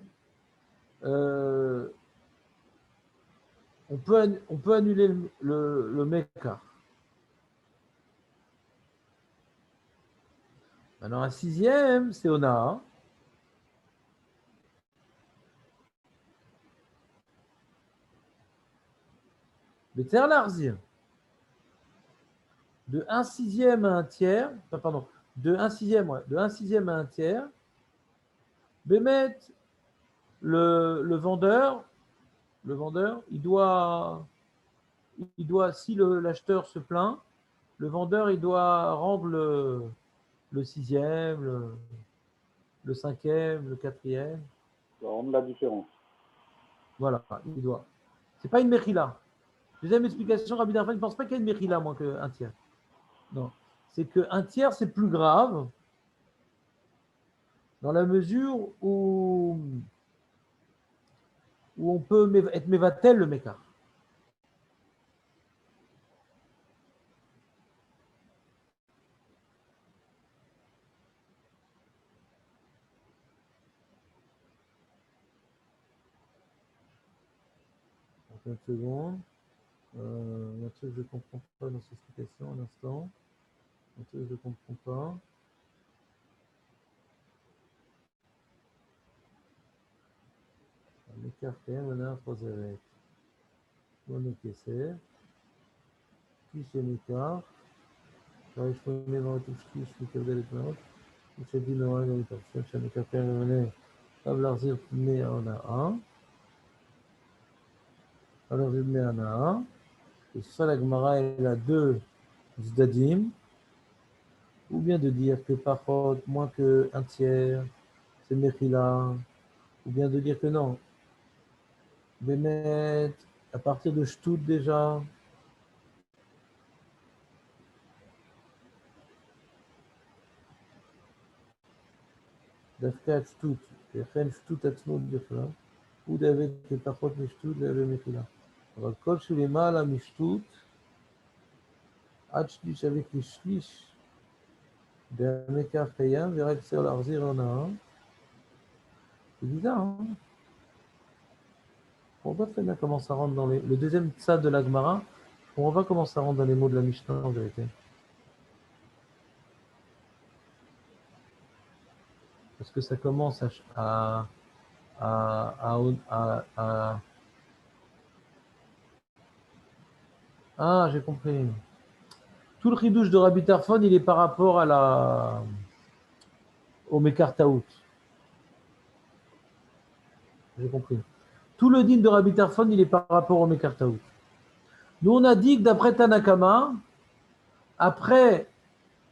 on peut annuler le Mekar. Maintenant, un sixième, c'est Ona. Mais Ter Larzir. De 1 sixième à un tiers, pardon, de 1 sixième, ouais, de 1 sixième à un tiers, Bémet, le vendeur, il doit, si l'acheteur se plaint, le vendeur, il doit rendre le sixième, le cinquième, le quatrième. Ça rend la différence. Voilà, il doit. C'est pas une mechila. Deuxième explication, Rabbi Darfan ne pense pas qu'il y a une mechila moins qu'un tiers. Non. C'est qu'un tiers, c'est plus grave dans la mesure où on peut être mévatel le mécart. Une seconde. Il y a un truc que je ne comprends pas dans cette explication un instant. Un truc que je ne comprends pas. L'écart quand même, on a un proséré. On est caissé. Qui c'est l'écart? Je connais dans le tout ce qui est sur le plan. Je dis le rang de l'écart. Je n'ai qu'à faire venir. Ablarzir, mais on a un. Alors, je mets un à un. Et ça, la Gemara, elle a deux zdadim. Ou bien de dire que par contre, moins qu'un tiers, c'est Mechila. Ou bien de dire que non. Bémet, à partir de Shtout déjà. Dafka Shtout. Et Chen Shtout Atzmut Bechla. Ou d'avec que par contre, Shtout, le Mechila. Alors, Kol Shulema, la Mishtout. Hachlish avec les Shlish. D'un Mekar Kayam, verra que c'est l'Arzir en a un. C'est bizarre, hein? On ne voit pas très bien comment ça rentre dans le deuxième tzad de la Gemara. On voit comment ça rentre dans les mots de la Mishnah en vérité. Parce que ça commence à ah, j'ai compris. Tout le chidouche de Rabbi Tarfon, il est par rapport au Mekar Taout. J'ai compris. Tout le din de Rabbi Tarfon, il est par rapport au Mekar Taout. Nous, on a dit que d'après Tanakama, après,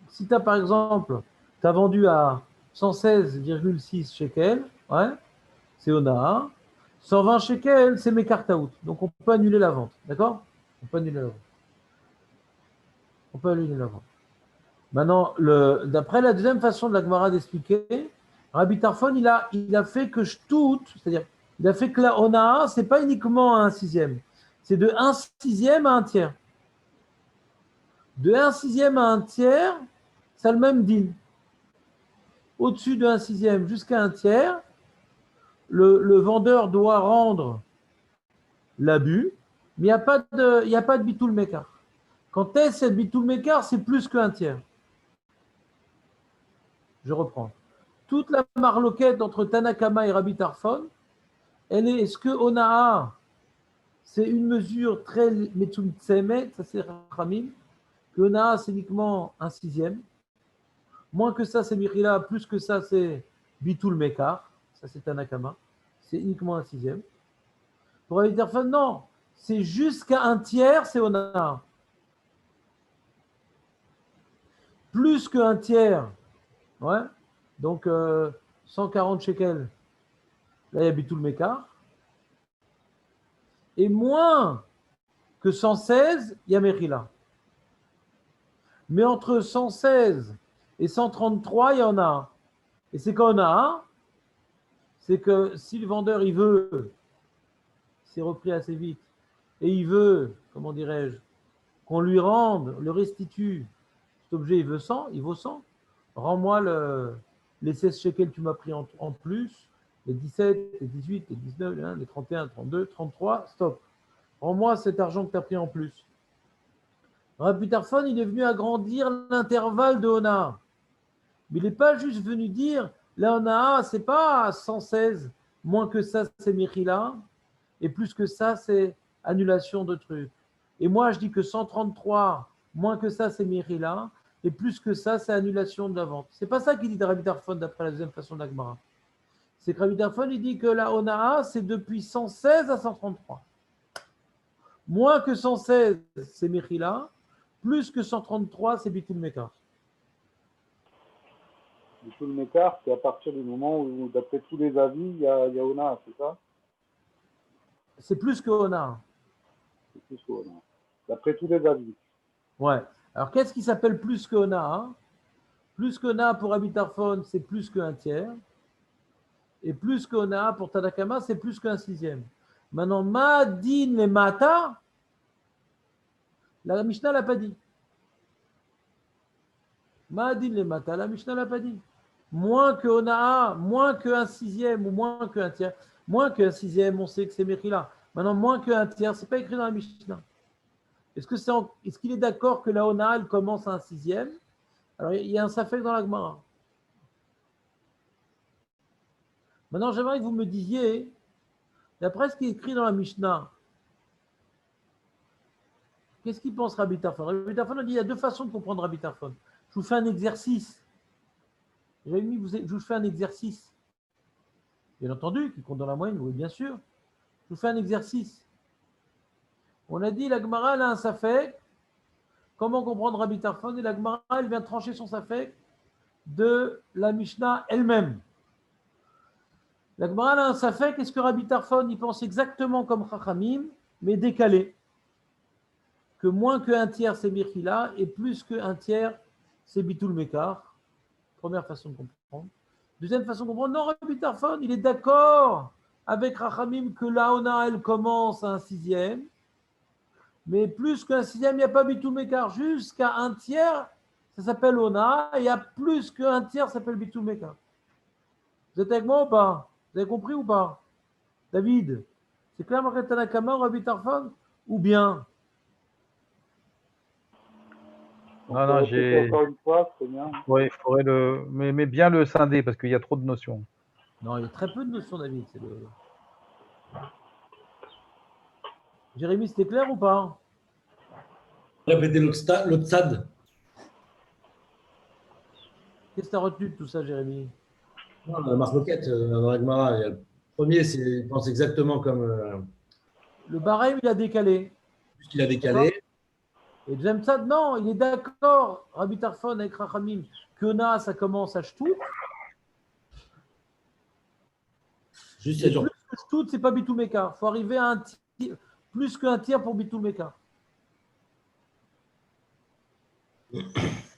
si tu as par exemple, tu as vendu à 116,6 shekels, ouais, c'est Ona. 120 shekels, c'est Mekar Taout. Donc on peut annuler la vente. D'accord? On peut annuler la vente. On peut annuler la vente. Maintenant, d'après la deuxième façon de la Gemara d'expliquer, Rabbi Tarfon, il a fait que Shtout, c'est-à-dire, il a fait que la Ona, c'est pas uniquement un sixième. C'est de 1 sixième à un tiers. De 1 sixième à un tiers, c'est le même din. Au-dessus de 1 sixième jusqu'à un tiers, le vendeur doit rendre l'abus, mais il n'y a pas de bitul mekar. Quand est-ce que bitul mekar, c'est plus qu'un tiers. Je reprends. Toute la marloquette entre Tanakama et Rabbi Tarfon, est-ce que Onaa, c'est une mesure très metzumtsemet, ça c'est Ramim, que Onaa, c'est uniquement 1 sixième. Moins que ça, c'est Michila. Plus que ça, c'est Bitul Mekar. Ça, c'est Tanakama. C'est uniquement 1 sixième. Pour Rabbi Tarfon, non. C'est jusqu'à un tiers, c'est Ona. Plus qu'un tiers. Ouais. Donc, 140 shekels. Là, il y a Bitul Mekar. Et moins que 116, il y a Mechila. Mais entre 116 et 133, il y en a un. Et c'est qu'on a un, c'est que si le vendeur, il veut, c'est repris assez vite, et il veut, comment dirais-je, qu'on lui rende, le restitue, cet objet, il vaut 100, rends-moi les 16 shekels, tu m'as pris en plus, les 17, les 18, les 19, les 31, 32, 33, stop. Rends-moi cet argent que tu as pris en plus. Rabbi Tarfon, il est venu agrandir l'intervalle de Hona. Mais il n'est pas juste venu dire, la Hona, ce n'est pas 116, moins que ça, c'est Mechila, et plus que ça, c'est annulation de trucs. Et moi, je dis que 133, moins que ça, c'est Mechila, et plus que ça, c'est annulation de la vente. Ce n'est pas ça qu'il dit de Rabbi Tarfon, d'après la deuxième façon d'Agmara. C'est que Rabbi Tarfon, il dit que la Hona, c'est depuis 116 à 133. Moins que 116, c'est Mechila, plus que 133, c'est Bitul Mekar. Bitul Mekar, c'est à partir du moment où, d'après tous les avis, il y a Ona, c'est ça? C'est plus que Ona. C'est plus que Ona. D'après tous les avis. Ouais. Alors, qu'est-ce qui s'appelle plus que Ona? Plus que Ona pour Rabbi Tarfon, c'est plus qu'un tiers. Et plus que Ona pour Tadakama, c'est plus qu'un sixième. Maintenant, Ma'adin les Mata, la Mishnah ne l'a pas dit. Ma'adin les Mata, la Mishnah ne l'a pas dit. Moins que Ona, moins qu'un sixième ou moins qu'un tiers. Moins qu'un sixième, on sait que c'est Mechila. Maintenant, moins qu'un tiers, ce n'est pas écrit dans la Mishnah. Est-ce qu'il est d'accord que la Ona, elle commence à un sixième? Alors, il y a un safek dans la Gemara. Maintenant, j'aimerais que vous me disiez, d'après ce qui est écrit dans la Mishnah, qu'est-ce qu'il pense Rabbi Tarfon? Rabbi Tarfon a dit il y a deux façons de comprendre Rabbi Tarfon. Je vous fais un exercice. Je vous fais un exercice. Bien entendu, qui compte dans la moyenne, oui, bien sûr. Je vous fais un exercice. On a dit la Gemara, elle a un safek. Comment comprendre Rabbi Tarfon? Et la Gemara, elle vient trancher son safek de la Mishnah elle-même. La Gemara, elle a un safek. Est-ce que Rabbi Tarfon, il pense exactement comme Chachamim, mais décalé? Que moins qu'un tiers, c'est Mechila, et plus qu'un tiers, c'est Bitul Mekar. Première façon de comprendre. Deuxième façon de comprendre, non, Rabbi Tarfon, il est d'accord avec Rachamim que la Ona, elle commence à un sixième, mais plus qu'un sixième, il n'y a pas Bitul Mekar. Jusqu'à un tiers, ça s'appelle Ona, et il y a plus qu'un tiers, ça s'appelle Bitul Mekar. Vous êtes avec moi ou pas? Vous avez compris ou pas? David, c'est clair, Market Tanakama, Rabbi Tarfon? Ou bien? Non, j'ai. Encore une fois, c'est bien. Oui, il faudrait le. Mais bien le scinder parce qu'il y a trop de notions. Non, il y a très peu de notions, David. Jérémy, c'était clair ou pas? Répétez l'autre stade. Qu'est-ce que tu as retenu de tout ça, Jérémy? Non, la marloquette dans la Gemara. Le premier, il pense exactement comme. Le barème, il a décalé. Puisqu'il a décalé. Et deuxième stade, non, il est d'accord, Rabbi Tarfon avec Rachamim, que Ona, ça commence à Shtout. Juste, Plus que Shtout, c'est pas Bitul Mekar. Il faut arriver à un tiers, plus qu'un tiers pour Bitul Mekar.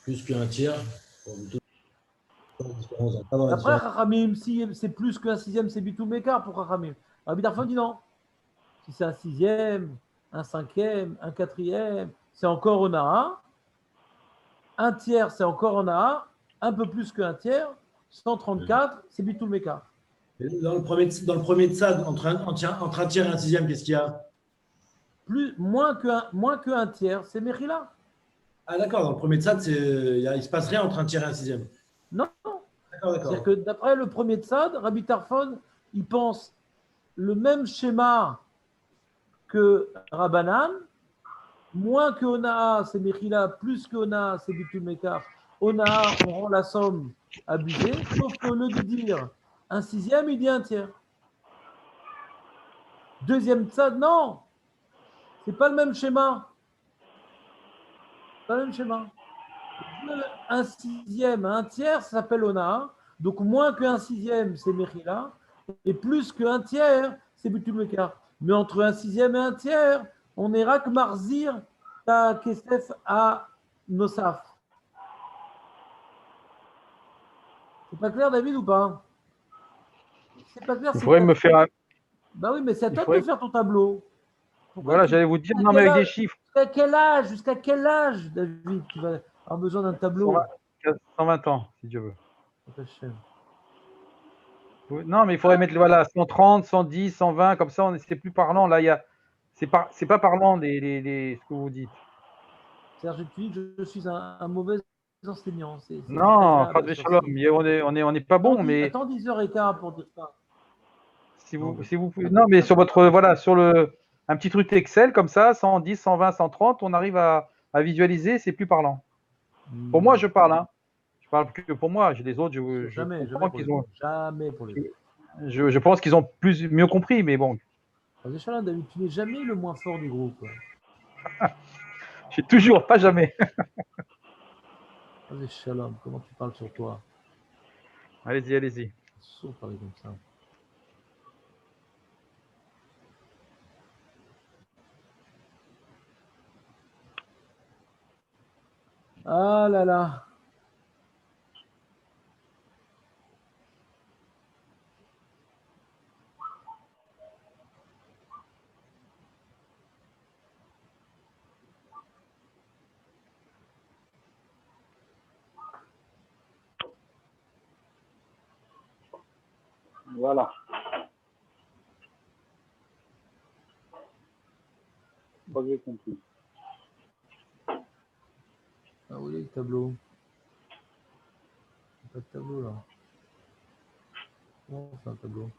Plus qu'un tiers. Après, Rachamim, si c'est plus qu'un sixième, c'est Bitul Mekar pour Rachamim. Rabbi Tarfon dit non. Si c'est un sixième, un cinquième, un quatrième, c'est encore Ona. Un tiers, c'est encore Ona. Un peu plus qu'un tiers, 134, c'est Bitul Mekar. Dans le premier tzad, entre un tiers et un sixième, qu'est-ce qu'il y a? Moins qu'un tiers, c'est Mechila. Ah d'accord, dans le premier tzad, il ne se passe rien entre un tiers et un sixième. Non. D'accord. C'est-à-dire que d'après le premier tzad, Rabbi Tarfon, il pense le même schéma que Rabbanan, moins que Onaa, c'est Mechila, plus que Onaa, c'est Bitul Mekar. Onaa, on rend la somme abusée, sauf qu'au lieu de dire un sixième, il dit un tiers. Deuxième tzad, non, c'est pas le même schéma. Pas le même schéma. Un sixième, un tiers, ça s'appelle Onaa. Donc moins qu'un sixième, c'est Mechila. Et plus qu'un tiers, c'est Bitul Mekar. Mais entre un sixième et un tiers, on est Rak Marzir à Kesef à Nosaf. C'est pas clair, David, ou pas? C'est pas clair. Il faudrait me faire un. Bah oui, mais c'est à toi de faire ton tableau. Pourquoi Voilà, j'allais vous dire, non, mais avec des chiffres. Jusqu'à quel âge, David, tu vas avoir besoin d'un tableau? 120 ans, si Dieu veut. Non, mais il faudrait mettre voilà, 130, 110, 120, comme ça, c'est plus parlant. Là, c'est pas parlant ce que vous dites. C'est-à-dire, tu dis que je suis un mauvais enseignant. C'est Non, agréable Chad à Veshalom, sortir. on n'est pas bon, mais Attends 10h15 pour dire ça. si vous pouvez. Non, mais sur votre voilà, un petit truc Excel comme ça, 110, 120, 130, on arrive à visualiser, c'est plus parlant. Pour moi, je parle, hein. Je parle que pour moi. Les autres, je Jamais comprends pour qu'ils les ont. autres. Jamais pour les autres. Je pense qu'ils ont mieux compris, mais bon, David, tu n'es jamais le moins fort du groupe. je suis toujours, pas jamais. Shalom, comment tu parles sur toi? Allez-y, allez-y. C'est sourd de parler comme ça. Ah là là. Voilà. Je crois que j'ai compris. Ah oui, le tableau. Pas de tableau là. Oh, c'est un tableau.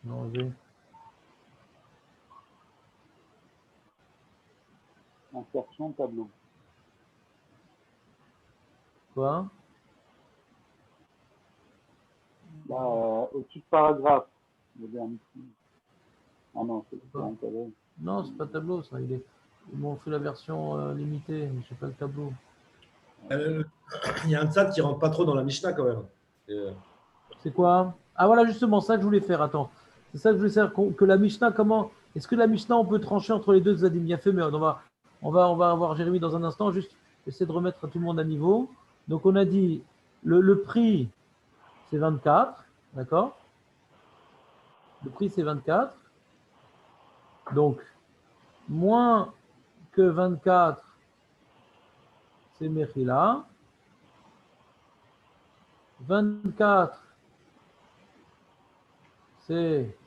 Non, enlevé. Insertion tableau. Quoi? Là, au-dessus de paragraphe. Il y avait un petit. Ah non, c'est pas un tableau. Non, c'est pas tableau ça. Ils m'ont fait la version limitée, mais c'est pas le tableau. Il y a un tzad qui rentre pas trop dans la Mishnah quand même. C'est quoi? Ah voilà, justement, ça que je voulais faire. Attends. C'est ça que je voulais faire. Que la Mishnah, comment. Est-ce que la Mishnah, on peut trancher entre les deux Tzadim? Bien fait, mais on va avoir Jérémy dans un instant. Juste essayer de remettre tout le monde à niveau. Donc, on a dit le prix, c'est 24. D'accord? Le prix, c'est 24. Donc, moins que 24, c'est Mechila. 24, c'est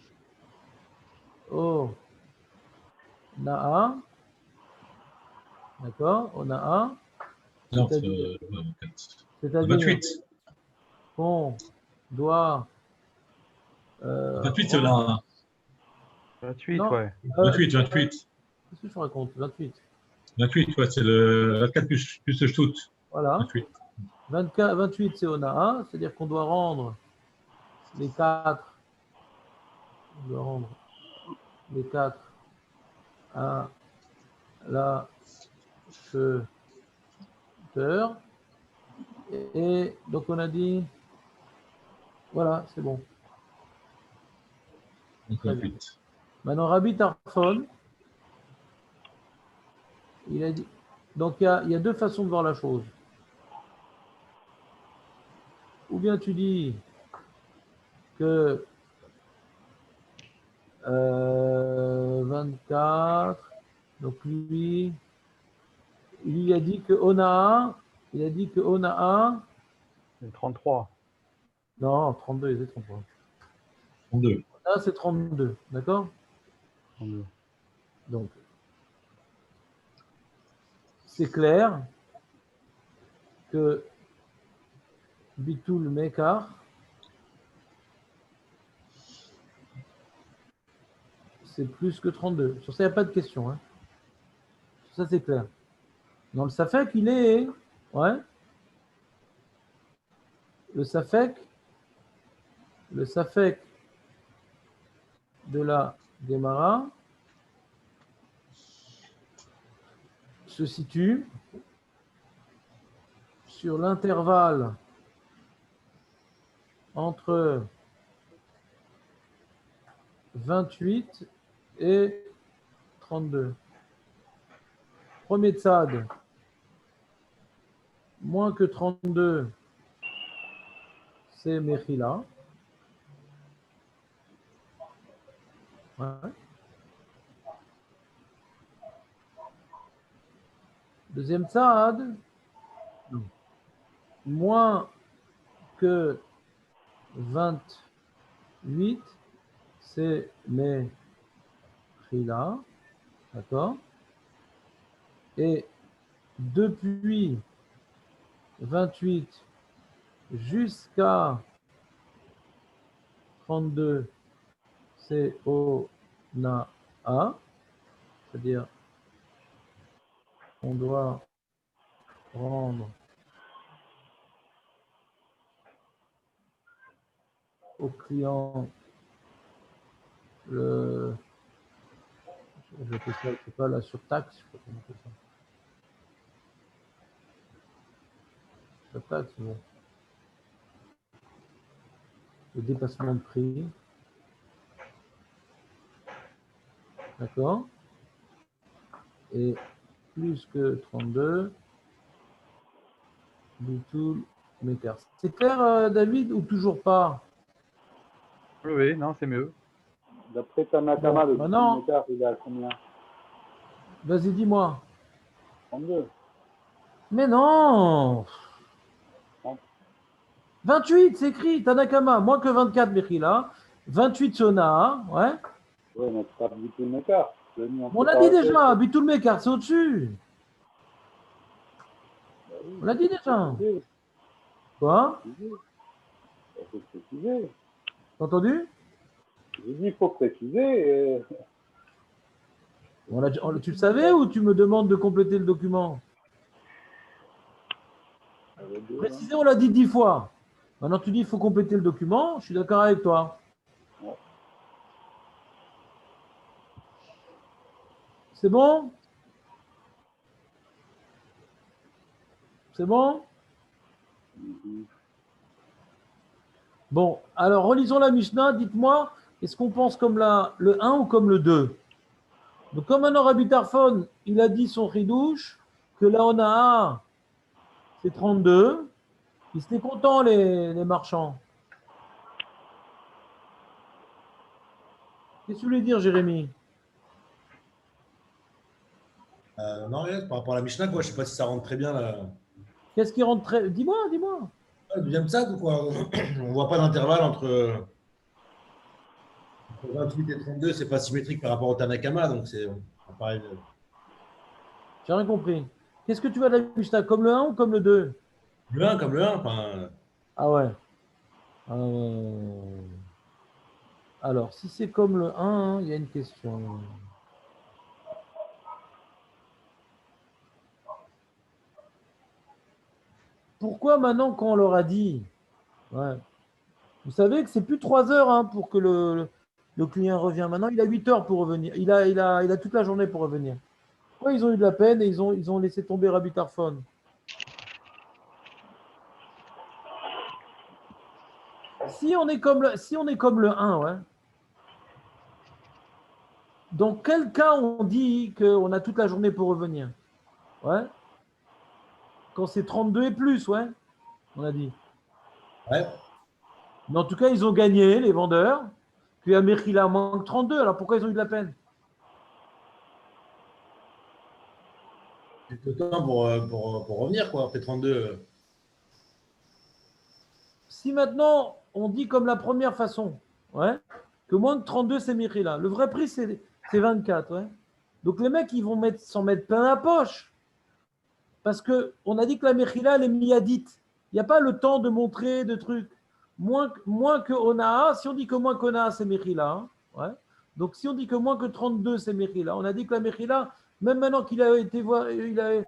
Onaa. D'accord? Onaa. Non, C'est-à-dire 28. qu'on doit. 28, c'est là. 28, Non, ouais. 28. Qu'est-ce que je raconte? 28. 28, ouais, c'est le 24 plus le shoot. Voilà. 28. 28, c'est Onaa. C'est-à-dire qu'on doit rendre les 4. On doit rendre les 4 à l'acheteur. Et donc, on a dit. Voilà, c'est bon. Donc, Très bien. 28. Maintenant, Rabbi Tarfon, il a dit. Donc, il y a deux façons de voir la chose. Ou bien tu dis que 24, donc lui, il a dit que Onaa, il a dit que Onaa, C'est 33. non, 32, il est 33. 32. Onaa, c'est 32, d'accord? 32. Donc, c'est clair que Bitul Mekar, c'est plus que 32. Sur ça, il n'y a pas de question. Hein. Sur ça, c'est clair. Dans le Safek, il est. Ouais. Le Safek de la Gemara se situe sur l'intervalle entre 28 et 32. Premier tzad, moins que 32, c'est Mechila. Ouais. Deuxième tzad, moins que 28, 8, c'est mes là, d'accord? Et depuis 28 jusqu'à 32, c'est Ona, c'est-à-dire on doit rendre au client le, je fais ça, c'est pas la surtaxe, je sais pas comment on fait ça. Surtaxe, bon. Le dépassement de prix. D'accord? Et plus que 32, du tout m'écart. C'est clair, David, ou toujours pas? Oui, non, c'est mieux. D'après Tanakama, Bon, le maintenant- écart, il est à combien? Vas-y, dis-moi. 32. Mais non! 28, c'est écrit, Tanakama, moins que 24, Mechila. 28 Sona, ouais. Oui, mais c'est pas du tout le écart. On l'a dit déjà, Bitul Mekar, c'est au-dessus. On l'a dit déjà. Quoi? Il faut préciser. T'as entendu? J'ai dit, il faut préciser. Tu le savais ou tu me demandes de compléter le document? Préciser, on l'a dit 10 fois. Maintenant, tu dis il faut compléter le document. Je suis d'accord avec toi. Ouais. C'est bon? C'est bon? Bon, alors relisons la Mishnah. Dites-moi, est-ce qu'on pense comme le 1 ou comme le 2? Donc, comme un Rabbi Tarfon, il a dit son ridouche, que la Onaa, c'est 32. Ils étaient contents, les marchands. Qu'est-ce que tu voulais dire, Jérémy? Non, rien, par rapport à la Mishnah, quoi, je ne sais pas si ça rentre très bien là. Qu'est-ce qui rentre très... Dis-moi, dis-moi. Le deuxième psat ou quoi? On ne voit pas d'intervalle entre 28 et 32, c'est pas symétrique par rapport au Tanakama, donc c'est pareil. J'ai rien compris. Qu'est-ce que tu vas de la Mishnah? Comme le 1 ou comme le 2? Le 1 comme le 1, enfin, Ah ouais. Alors, si c'est comme le 1, il y a une question. Pourquoi maintenant quand on leur a dit, ouais, vous savez que c'est plus 3 heures hein, pour que le client revienne. Maintenant, il a 8 heures pour revenir. Il a toute la journée pour revenir. Pourquoi ils ont eu de la peine et ils ont laissé tomber Rabbi Tarfon? Si on est comme le 1, ouais. Dans quel cas on dit qu'on a toute la journée pour revenir? Ouais. Quand c'est 32 et plus, ouais. On a dit. ouais. Mais en tout cas, ils ont gagné, les vendeurs. Puis à Mechila, moins que 32. Alors pourquoi ils ont eu de la peine? C'est le temps pour revenir, quoi, après 32. Si maintenant, on dit comme la première façon, ouais, que moins que 32, c'est Mechila. Le vrai prix, c'est 24, ouais. Donc les mecs, ils vont s'en mettre plein la poche. Parce qu'on a dit que la Mechila, elle est miyadite. Il n'y a pas le temps de montrer de trucs. Moins que Onaa, si on dit que moins qu'Onaa, c'est Mechila. Hein, ouais. Donc si on dit que moins que 32, c'est Mechila, on a dit que la Mechila, même maintenant qu'il a été voir, il a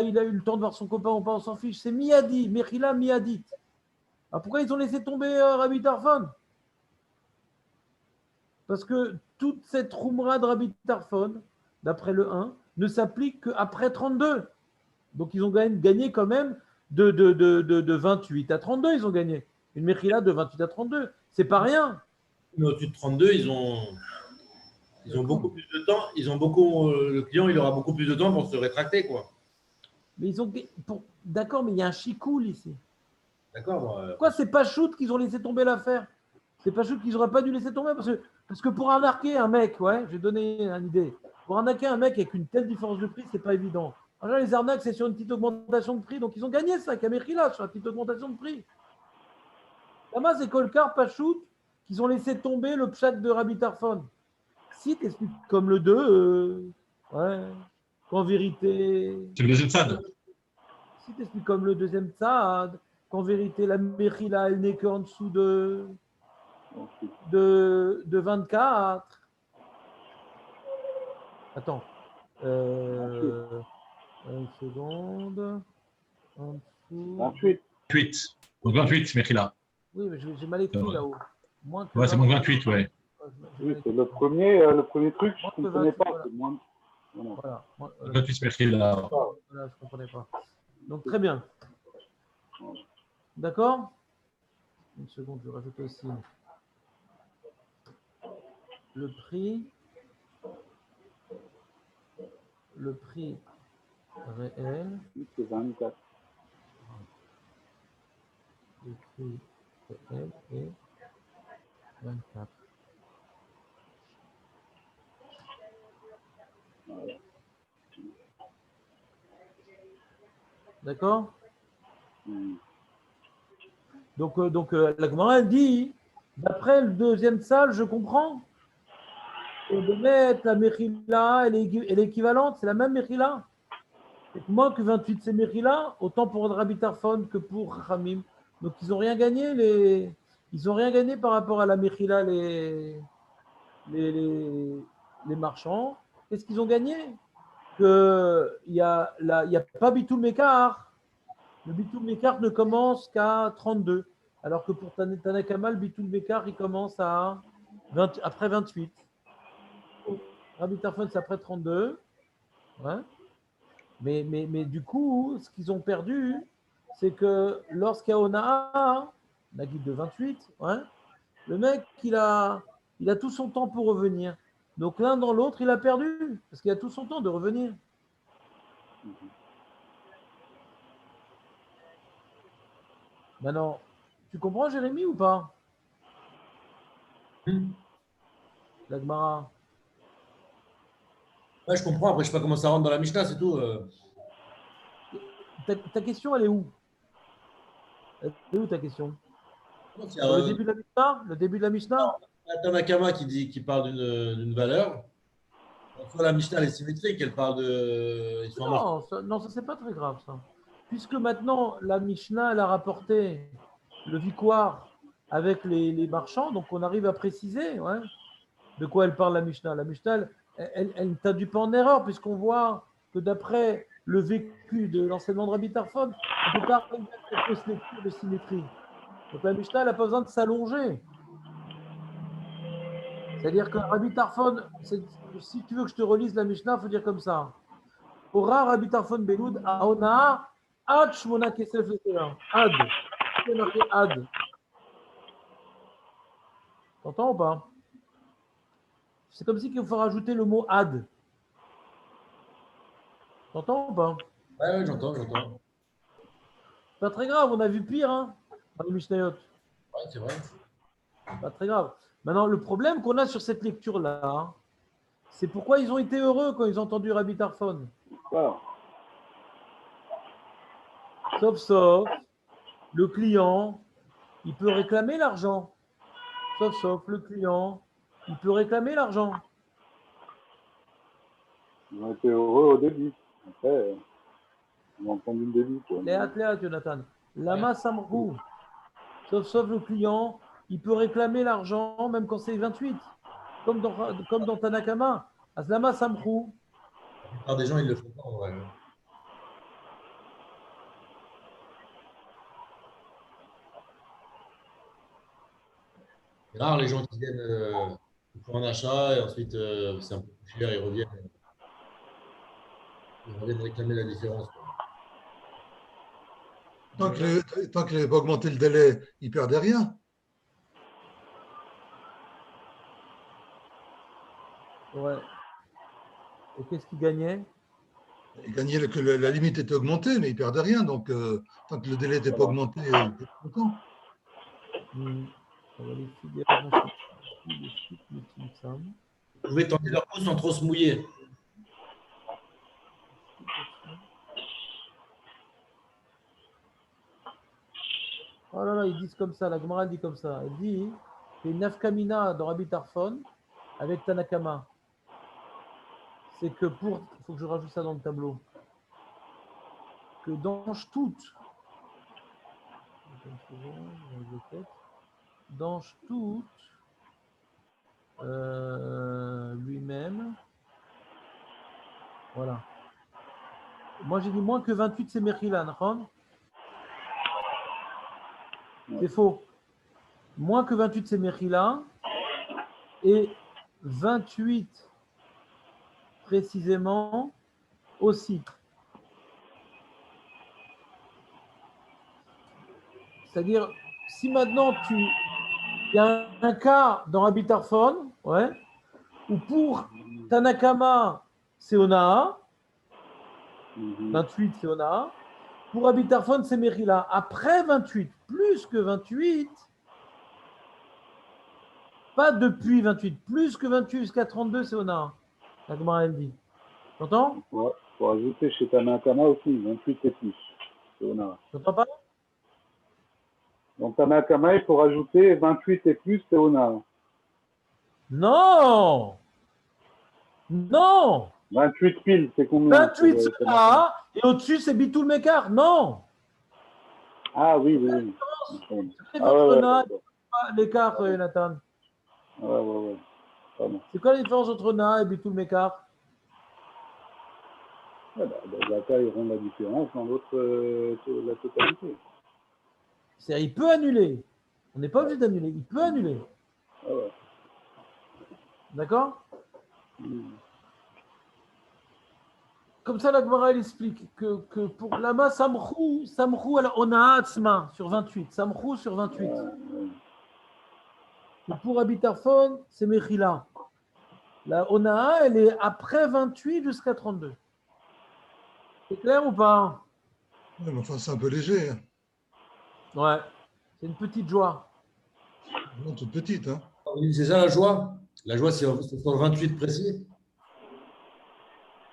eu le temps de voir son copain ou pas, on s'en fiche. C'est miyadi, Mechila miyadite. Alors pourquoi ils ont laissé tomber Rabbi Tarfon? Parce que toute cette roumra de Rabbi Tarfon, d'après le 1, ne s'applique qu'après 32. Donc, ils ont gagné quand même de 28 à 32. Ils ont gagné. Une Mechila de 28 à 32. C'est pas rien. Mais au-dessus de 32, ils ont beaucoup plus de temps. Le client, il aura beaucoup plus de temps pour se rétracter, quoi. Mais ils ont. D'accord, mais il y a un chicoul ici. D'accord. Pourquoi c'est pas shoot qu'ils ont laissé tomber l'affaire? C'est pas shoot qu'ils n'auraient pas dû laisser tomber parce que pour arnaquer un mec, ouais, je vais donner une idée. Pour arnaquer un mec avec une telle différence de prix, c'est pas évident. En général, les arnaques, c'est sur une petite augmentation de prix. Donc, ils ont gagné ça, Kamechila, sur la petite augmentation de prix. Damas et Kolkar, pas shoot, qu'ils ont laissé tomber le pshat de Rabbi Tarfon. Si tu expliques comme le 2, ouais, qu'en vérité, C'est le deuxième stade. si tu expliques comme le deuxième tzad, qu'en vérité, la Mechila, elle n'est qu'en dessous de 24. Attends. Une seconde. En dessous. 28. 28. Donc 28, Mechila. Oui, mais j'ai mal écrit là-haut. Moins que Ouais, c'est mon 28, ouais. Oui, c'est le premier truc, je ne comprenais pas. Voilà. C'est moins. Voilà. Voilà. Moi, 28, Mechila. voilà, je ne comprenais pas. Donc, très bien. D'accord? Une seconde, je rajoute aussi le prix. Le prix réel. C'est 24. Le prix réel est 24. D'accord? Donc la Gemara elle dit, d'après le deuxième salle, je comprends. Et de mettre la Mechila, elle est équivalente, c'est la même Mechila. Moins que 28 c'est Mechila, autant pour Rabbi Tarfon que pour Rachamim. Donc ils n'ont rien gagné, ils ont rien gagné par rapport à la Mechila, les marchands. Qu'est-ce qu'ils ont gagné? Il n'y a pas Bitul Mekar. Le Bitul Mekar ne commence qu'à 32. Alors que pour Tanakama, le Bitul Mekar, il commence après 28. Rabbi Tarfon, c'est après 32. Ouais. Mais du coup, ce qu'ils ont perdu, c'est que lorsqu'il y a Onaa, la guide de 28, ouais, le mec, il a tout son temps pour revenir. Donc l'un dans l'autre, il a perdu, parce qu'il a tout son temps de revenir. Maintenant, tu comprends, Jérémy, ou pas? La Gemara. Ouais, je comprends. Après, je sais pas comment ça rentre dans la Mishnah, c'est tout. Ta question, elle est où? Elle est où ta question? Il y Sur le a début de la Mishnah? Le début de la Mishnah? Tanakama qui parle d'une valeur. Soit la Mishnah elle est symétrique, elle parle de. Ils sont en marche. Non, ça c'est pas très grave ça. Puisque maintenant la Mishnah elle a rapporté le victoire avec les marchands, donc on arrive à préciser ouais, de quoi elle parle la Mishnah. La Mishnah, elle ne t'induit pas en erreur, puisqu'on voit que d'après le vécu de l'enseignement de Rabbi Tarfon, on ne peut pas arriver à cette fausse lecture de symétrie. Donc la Mishnah, elle n'a pas besoin de s'allonger. C'est-à-dire que Rabbi Tarfon, si tu veux que je te relise la Mishnah, il faut dire comme ça. Ora Rabbi Tarfon Beloud, Aona, Ad Shmona Kesef Ad. C'est marqué Ad. T'entends ou pas? C'est comme si il faut rajouter le mot Ad. T'entends ou pas? Ouais, j'entends. Pas très grave, on a vu pire hein, dans les Mishnayot. Ouais, c'est vrai. Pas très grave. Maintenant, le problème qu'on a sur cette lecture-là, hein, c'est pourquoi ils ont été heureux quand ils ont entendu Rabbi Tarfon. Voilà. Sauf, le client, il peut réclamer l'argent. Sauf, le client, il peut réclamer l'argent. Ils ont été heureux au début. Après, on a entendu le début. Léat, Jonathan. Lama Samrou. Sauf le client, il peut réclamer l'argent même quand c'est 28. Comme dans Tanakama. Aslama Samrou. La plupart des gens, ils le font pas. Ouais. C'est rare les gens qui viennent, ils font un achat et ensuite c'est un peu plus cher, ils reviennent réclamer la différence. Quoi. Tant qu'il n'avait pas augmenté le délai, il ne perdait rien. Ouais. Et qu'est-ce qu'il gagnait? Il gagnait que la limite était augmentée, mais il ne perdait rien. Donc, tant que le délai n'était pas augmenté, il était content. On va les filer Vous pouvez tenter leur peau sans trop se mouiller. Oh là là, ils disent comme ça, la Gemara dit comme ça. Elle dit fait une nafkamina dans Rabbi Tarfon avec Tanakama. C'est que pour. Il faut que je rajoute ça dans le tableau. Que dans Shtut, dans Shtut, lui-même, voilà. Moi j'ai dit moins que 28 c'est Mechila, d'accord? C'est faux. Moins que 28 c'est Mechila et 28 précisément aussi. C'est-à-dire, si maintenant il y a un cas dans Rabbi Tarfon, ouais, où pour Tanakama c'est Onaa, 28 c'est Onaa, pour Rabbi Tarfon c'est Mechila. Après 28, plus que 28, pas depuis 28, plus que 28 jusqu'à 32 c'est Onaa. La Gemara elle dit. T'entends? Il faut ajouter chez Tanakama aussi, 28 et plus. T'entends pas? Donc Tanakama, il faut rajouter 28 et plus, c'est Ona. Non! Non! 28 piles, c'est combien? 28 c'est Onaa et au-dessus c'est Bitul Mekar. Non! Ah oui, oui, oui. C'est Ah ouais, Onaa ouais, et l'écart, Nathan. ouais. Pardon. C'est quoi la différence entre Onaa et Bitul Mekar? Ouais, bah, là, ils rendent la différence dans l'autre, la totalité. C'est-à-dire, il peut annuler. On n'est pas obligé d'annuler. Il peut annuler. Ah ouais. D'accord? Comme ça, la Gemara, elle explique que pour Lama, Samrou ala Onaa Atzma sur 28. Samrou sur 28. Et pour Abitarphone, c'est Mechila. La Onaa, elle est après 28 jusqu'à 32. C'est clair ou pas? Ouais, mais enfin, c'est un peu léger. Hein. Ouais. C'est une petite joie. Non, toute petite. Hein. C'est ça la joie? La joie, c'est sur le 28 précis.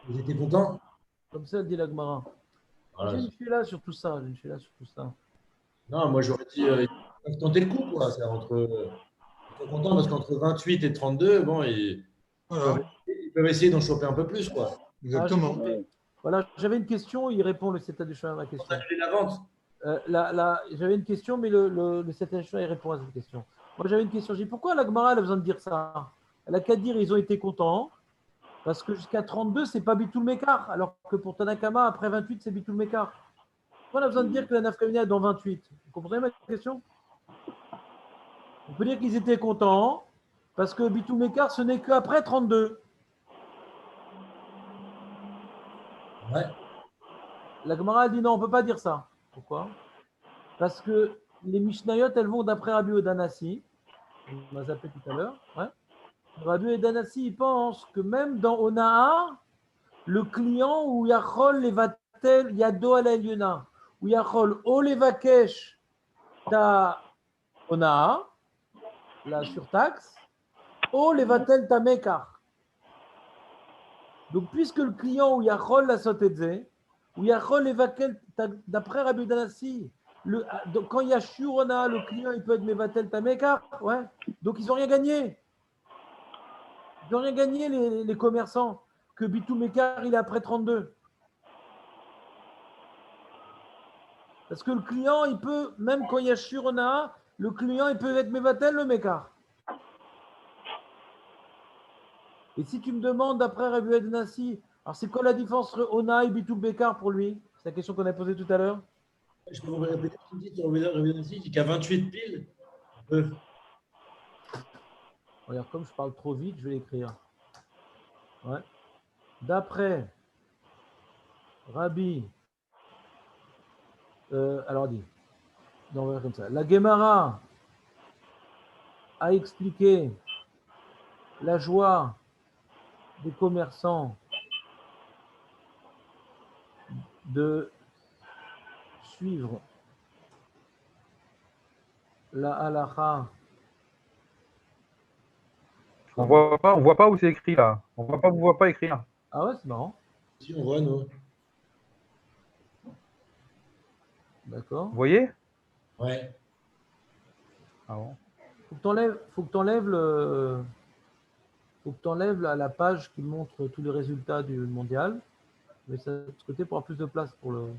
Vous étiez content? Comme ça, dit la Gemara. Voilà. J'ai une fille-là sur tout ça. J'ai une fille-là sur tout ça. Non, moi j'aurais dit, ils peuvent tenter le coup, quoi. C'est ils sont contents parce qu'entre 28 et 32, bon, Voilà, ils peuvent essayer d'en choper un peu plus, quoi. exactement. Voilà, j'avais une question, il répond le Seta du Choix à ma question. On a annulé la vente. J'avais une question, mais le Seta du Choix, il répond à cette question. Moi, j'avais une question. J'ai dit pourquoi la Gemara elle a besoin de dire ça? Elle a qu'à dire ils ont été contents, parce que jusqu'à 32, c'est pas Bitul Mekar, alors que pour Tanakama, après 28, c'est Bitul Mekar. Pourquoi on a besoin de dire que la Nafkamina est dans 28? Vous comprenez ma question? On peut dire qu'ils étaient contents, parce que Bitul Mekar, ce n'est qu'après 32. Ouais. La Gemara dit non, on ne peut pas dire ça. Pourquoi? Parce que les Mishnayot, elles vont d'après Rabbi Odanassi. On m'a zappé tout à l'heure. Ouais. Rabbi Odanassi, il pense que même dans Onaa, le client où Yachol Levatel Yado al Elyona, où Yachol O Levakesh ta Onaa, la surtaxe, O Levatel ta Mekar. Donc, puisque le client où Yachol la Sotedze, où Yachol Levakel, d'après Rabbi Odanassi, donc quand il y a Shurona, le client il peut être Mevatel Tameka, ouais. Donc ils n'ont rien gagné. Ils n'ont rien gagné les commerçants que Bitou Mekar il est après 32. Parce que le client il peut, même quand il y a Shurona, le client il peut être Mevatel le Mekar. Et si tu me demandes d'après Rabbi Odanassi, alors c'est quoi la différence entre Ona et Bitou Mekar pour lui? C'est la question qu'on a posée tout à l'heure. Je peux vous répéter ce qu'il dit sur Revenancy, il dit qu'à 28 piles, on peut. Regarde, comme je parle trop vite, je vais l'écrire. Ouais. D'après Rabbi, alors dit, non, on va faire comme ça. La Gemara a expliqué la joie des commerçants de suivre la halakha. On voit pas où c'est écrit là. On voit pas écrire. Ah ouais, c'est marrant. Si on voit, nous. D'accord. Vous voyez? Ouais. Ah bon. faut que t'enlèves la page qui montre tous les résultats du mondial. Mais ça, de ce côté, pour avoir plus de place pour le.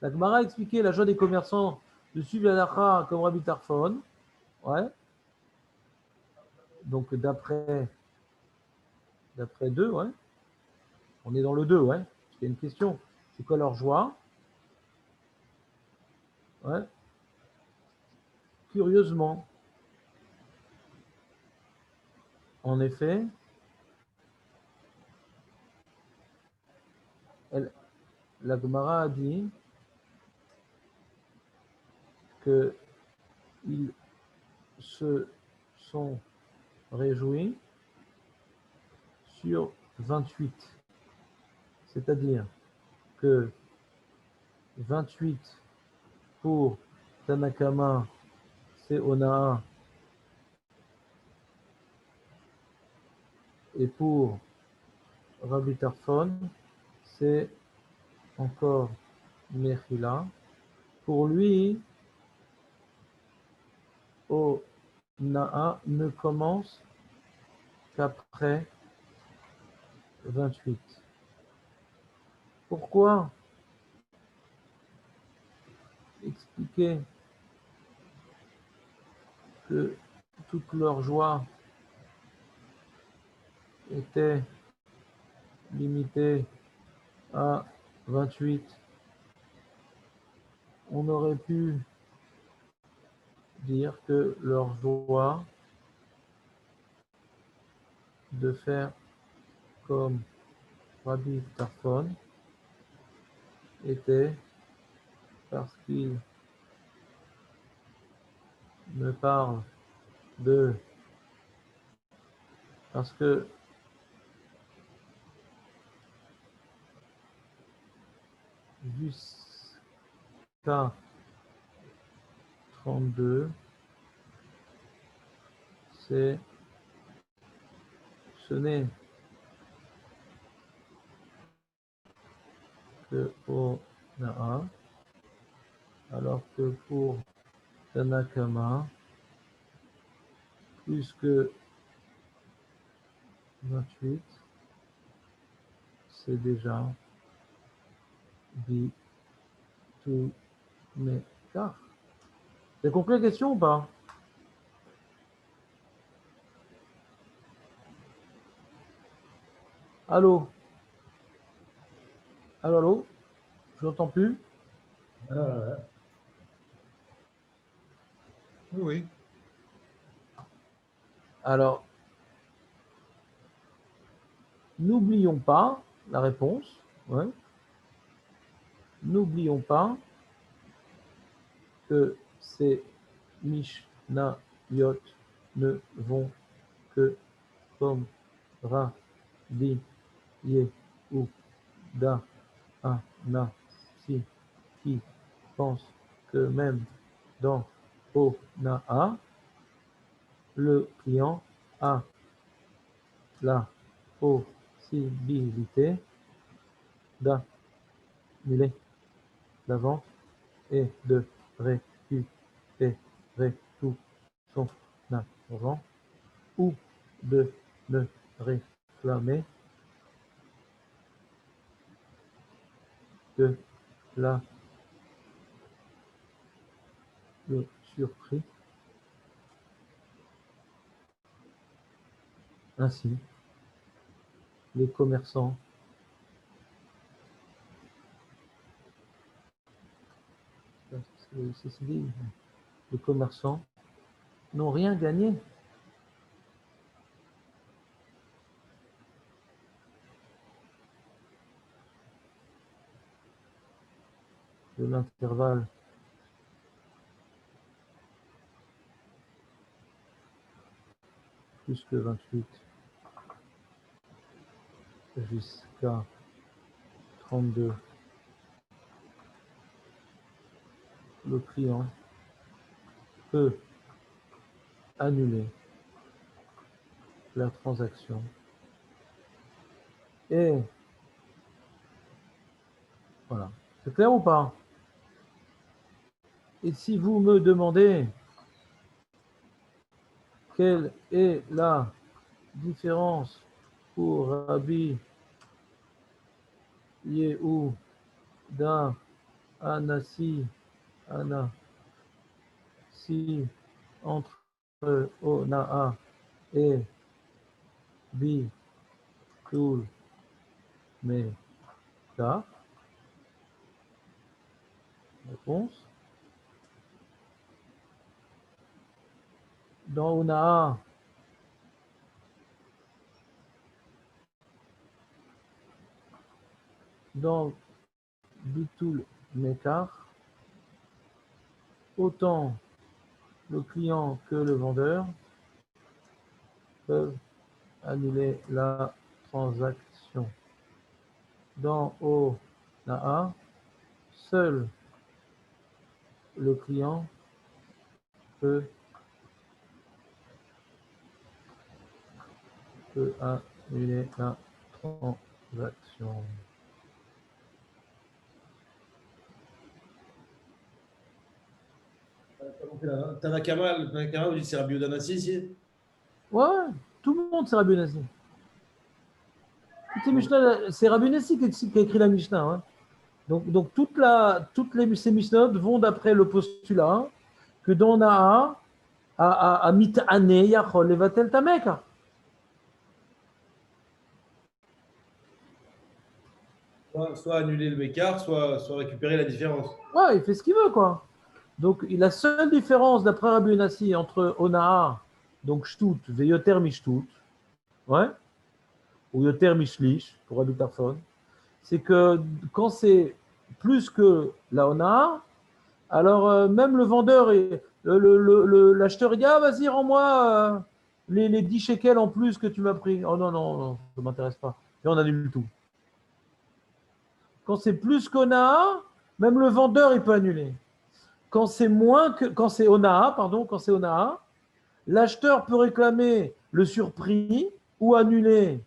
La Gemara a expliqué la joie des commerçants de suivre la Lacha comme Rabbi Tarfon. Ouais. Donc d'après 2, ouais. On est dans le 2, ouais. Il y a une question. C'est quoi leur joie? Ouais. Curieusement, en effet, la Gemara a dit qu'ils se sont réjouis sur 28. C'est-à-dire que 28 pour Tanakama, c'est Onaa, et pour Rabbi Tarfon, c'est encore Mechila. Pour lui, Onaa ne commence qu'après 28. Pourquoi expliquer que toute leur joie était limitée à 28? On aurait pu dire que leur joie de faire comme Rabbi Tarfon était parce qu'il me parle parce que jusqu'à 32, ce n'est que Onaa, alors que pour Tanakama, plus que 28, c'est déjà dit tous mes cas. T'as compris la question ou pas? Allô? Allô, allô? Je n'entends plus. Oui. Alors, n'oublions pas la réponse. Ouais. N'oublions pas que ces Mishnayot ne vont que comme Rabbi Yehuda Hanassi qui pense que même dans Onaa, le client a la possibilité d'annuler la vente et de récupérer tout son argent ou de ne réclamer que le surprix. Ainsi, les commerçants les commerçants n'ont rien gagné. De l'intervalle plus que 28 jusqu'à 32. Le client peut annuler la transaction et voilà. C'est clair ou pas? Et si vous me demandez quelle est la différence pour Rabbi Yehuda Anassi entre Onaa et Bitul Meka? Réponse. Dans Onaa, dans Bitul Mekar, autant le client que le vendeur peuvent annuler la transaction. Dans Onaa, seul le client peut annuler la transaction. Tanakama, vous dites c'est Rabbi Yehuda Anassi ici? Ouais, tout le monde, c'est Rabbi Nassi. C'est Rabbi Nassi qui a écrit la Mishnah. Hein. Donc ces Mishnahs vont d'après le postulat hein, que dans Naa, à mit'ane yachol levatel tameka. Soit annuler le Bécard, soit récupérer la différence. Ouais, il fait ce qu'il veut, quoi. Donc, la seule différence, d'après Rabbi Nassi, entre Onaa, donc Shtut, et Yoter Mishtut, ouais, ou Yoter Mishlish, pour Rabbi Tarfon, c'est que quand c'est plus que la Onaa, alors même le vendeur, l'acheteur, il dit, ah, vas-y, rends-moi les 10 shekels en plus que tu m'as pris. Oh non, non, non, ça ne m'intéresse pas. Et on annule tout. Quand c'est plus qu'Onaa, même le vendeur, il peut annuler. Quand c'est Onaa, l'acheteur peut réclamer le surprix ou annuler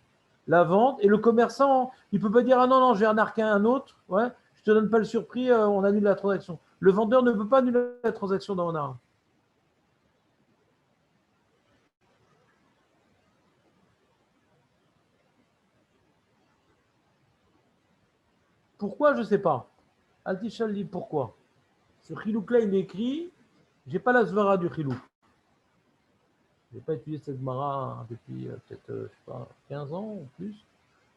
la vente et le commerçant, il peut pas dire ah non non, je vais en arquer un autre, ouais, je te donne pas le surprix, on annule la transaction. Le vendeur ne peut pas annuler la transaction dans Onaa. Pourquoi je sais pas. Altichal dit pourquoi. Ce chilouk-là, il est écrit, j'ai pas la svara du chilouk. Je n'ai pas étudié cette mara depuis peut-être, je sais pas, 15 ans ou plus.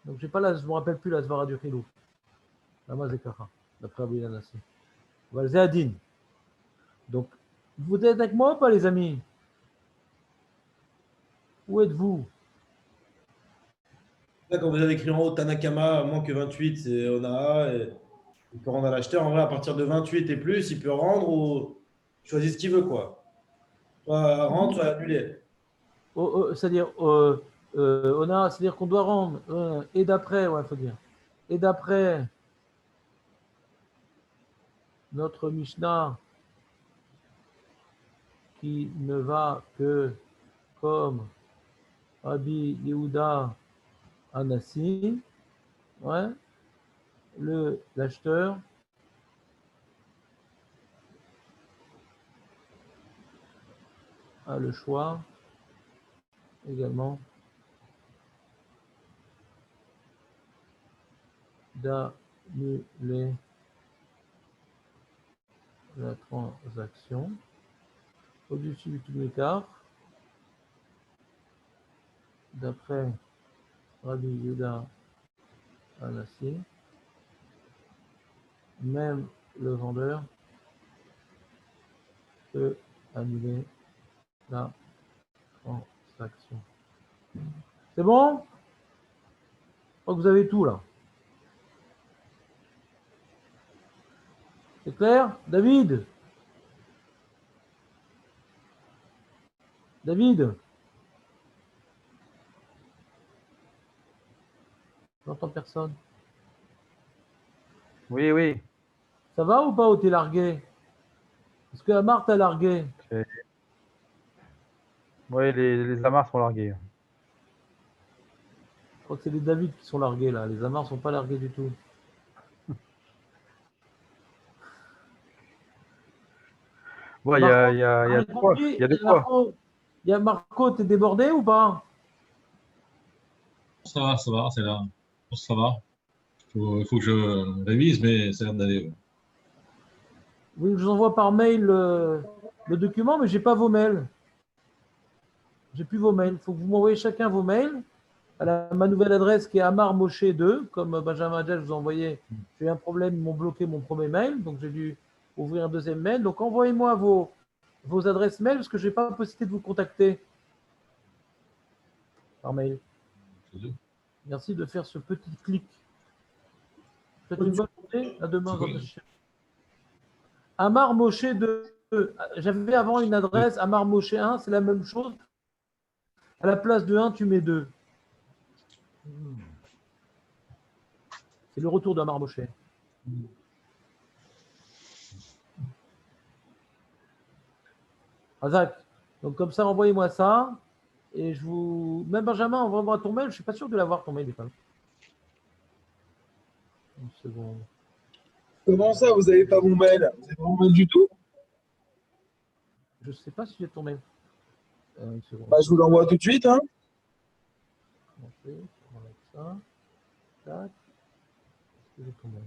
Donc, je ne me rappelle plus la svara du chilou. La mazekacha, d'après Abou Yanassi. Valzéadine. Donc, vous êtes avec moi ou pas, les amis? Où êtes-vous? Là, quand vous avez écrit en haut Tanakama, moins que 28, c'est Onaa. Et il peut rendre à l'acheteur. En vrai, à partir de 28 et plus, il peut rendre ou choisir ce qu'il veut, quoi. Soit rendre, soit annuler. C'est-à-dire, c'est-à-dire qu'on doit rendre, et d'après, ouais, il faut dire, et d'après notre Mishnah, qui ne va que comme Rabbi Yehuda Anassi, ouais, l'acheteur a le choix également d'annuler la transaction au-dessus du tout écart, d'après Rabbi Yehuda Anassi, même le vendeur peut annuler la transaction. C'est bon? Je crois que vous avez tout là. C'est clair? David? David? J'entends personne. Oui, oui. Ça va ou pas ou t'es largué? Est-ce que Amar t'a largué? Oui, les amarres sont largués. Je crois que c'est les David qui sont largués là. Les Amars sont pas largués du tout. Bon, il y a de quoi. Il y a de quoi. Il y a Marco, t'es débordé ou pas? Ça va, c'est là. Ça va. Il faut que je révise, mais ça a l'air d'aller. Oui, je vous envoie par mail le document, mais j'ai pas vos mails. J'ai plus vos mails. Il faut que vous m'envoyez chacun vos mails à ma nouvelle adresse qui est amarmosché2, comme Benjamin Adjel, je vous ai envoyé. J'ai eu un problème, ils m'ont bloqué mon premier mail, donc j'ai dû ouvrir un deuxième mail. Donc envoyez-moi vos adresses mail parce que je n'ai pas la possibilité de vous contacter par mail. Merci de faire ce petit clic. Faites une bonne journée. À demain. Amar Moshe 2. J'avais avant une adresse Amar Moshe 1, c'est la même chose. À la place de 1, tu mets 2. C'est le retour d'Amar Moshe. Azak. Donc comme ça, envoyez-moi ça. Et je vous. Même Benjamin, envoie-moi ton mail. Je ne suis pas sûr de l'avoir ton mail. Une seconde. Comment ça, vous n'avez pas mon mail? Vous n'avez pas mon mail du tout? Je ne sais pas si j'ai ton mail. Une seconde. Bah, je vous l'envoie tout de suite. Hein. On va mettre ça. Tac. Est-ce que j'ai ton mail?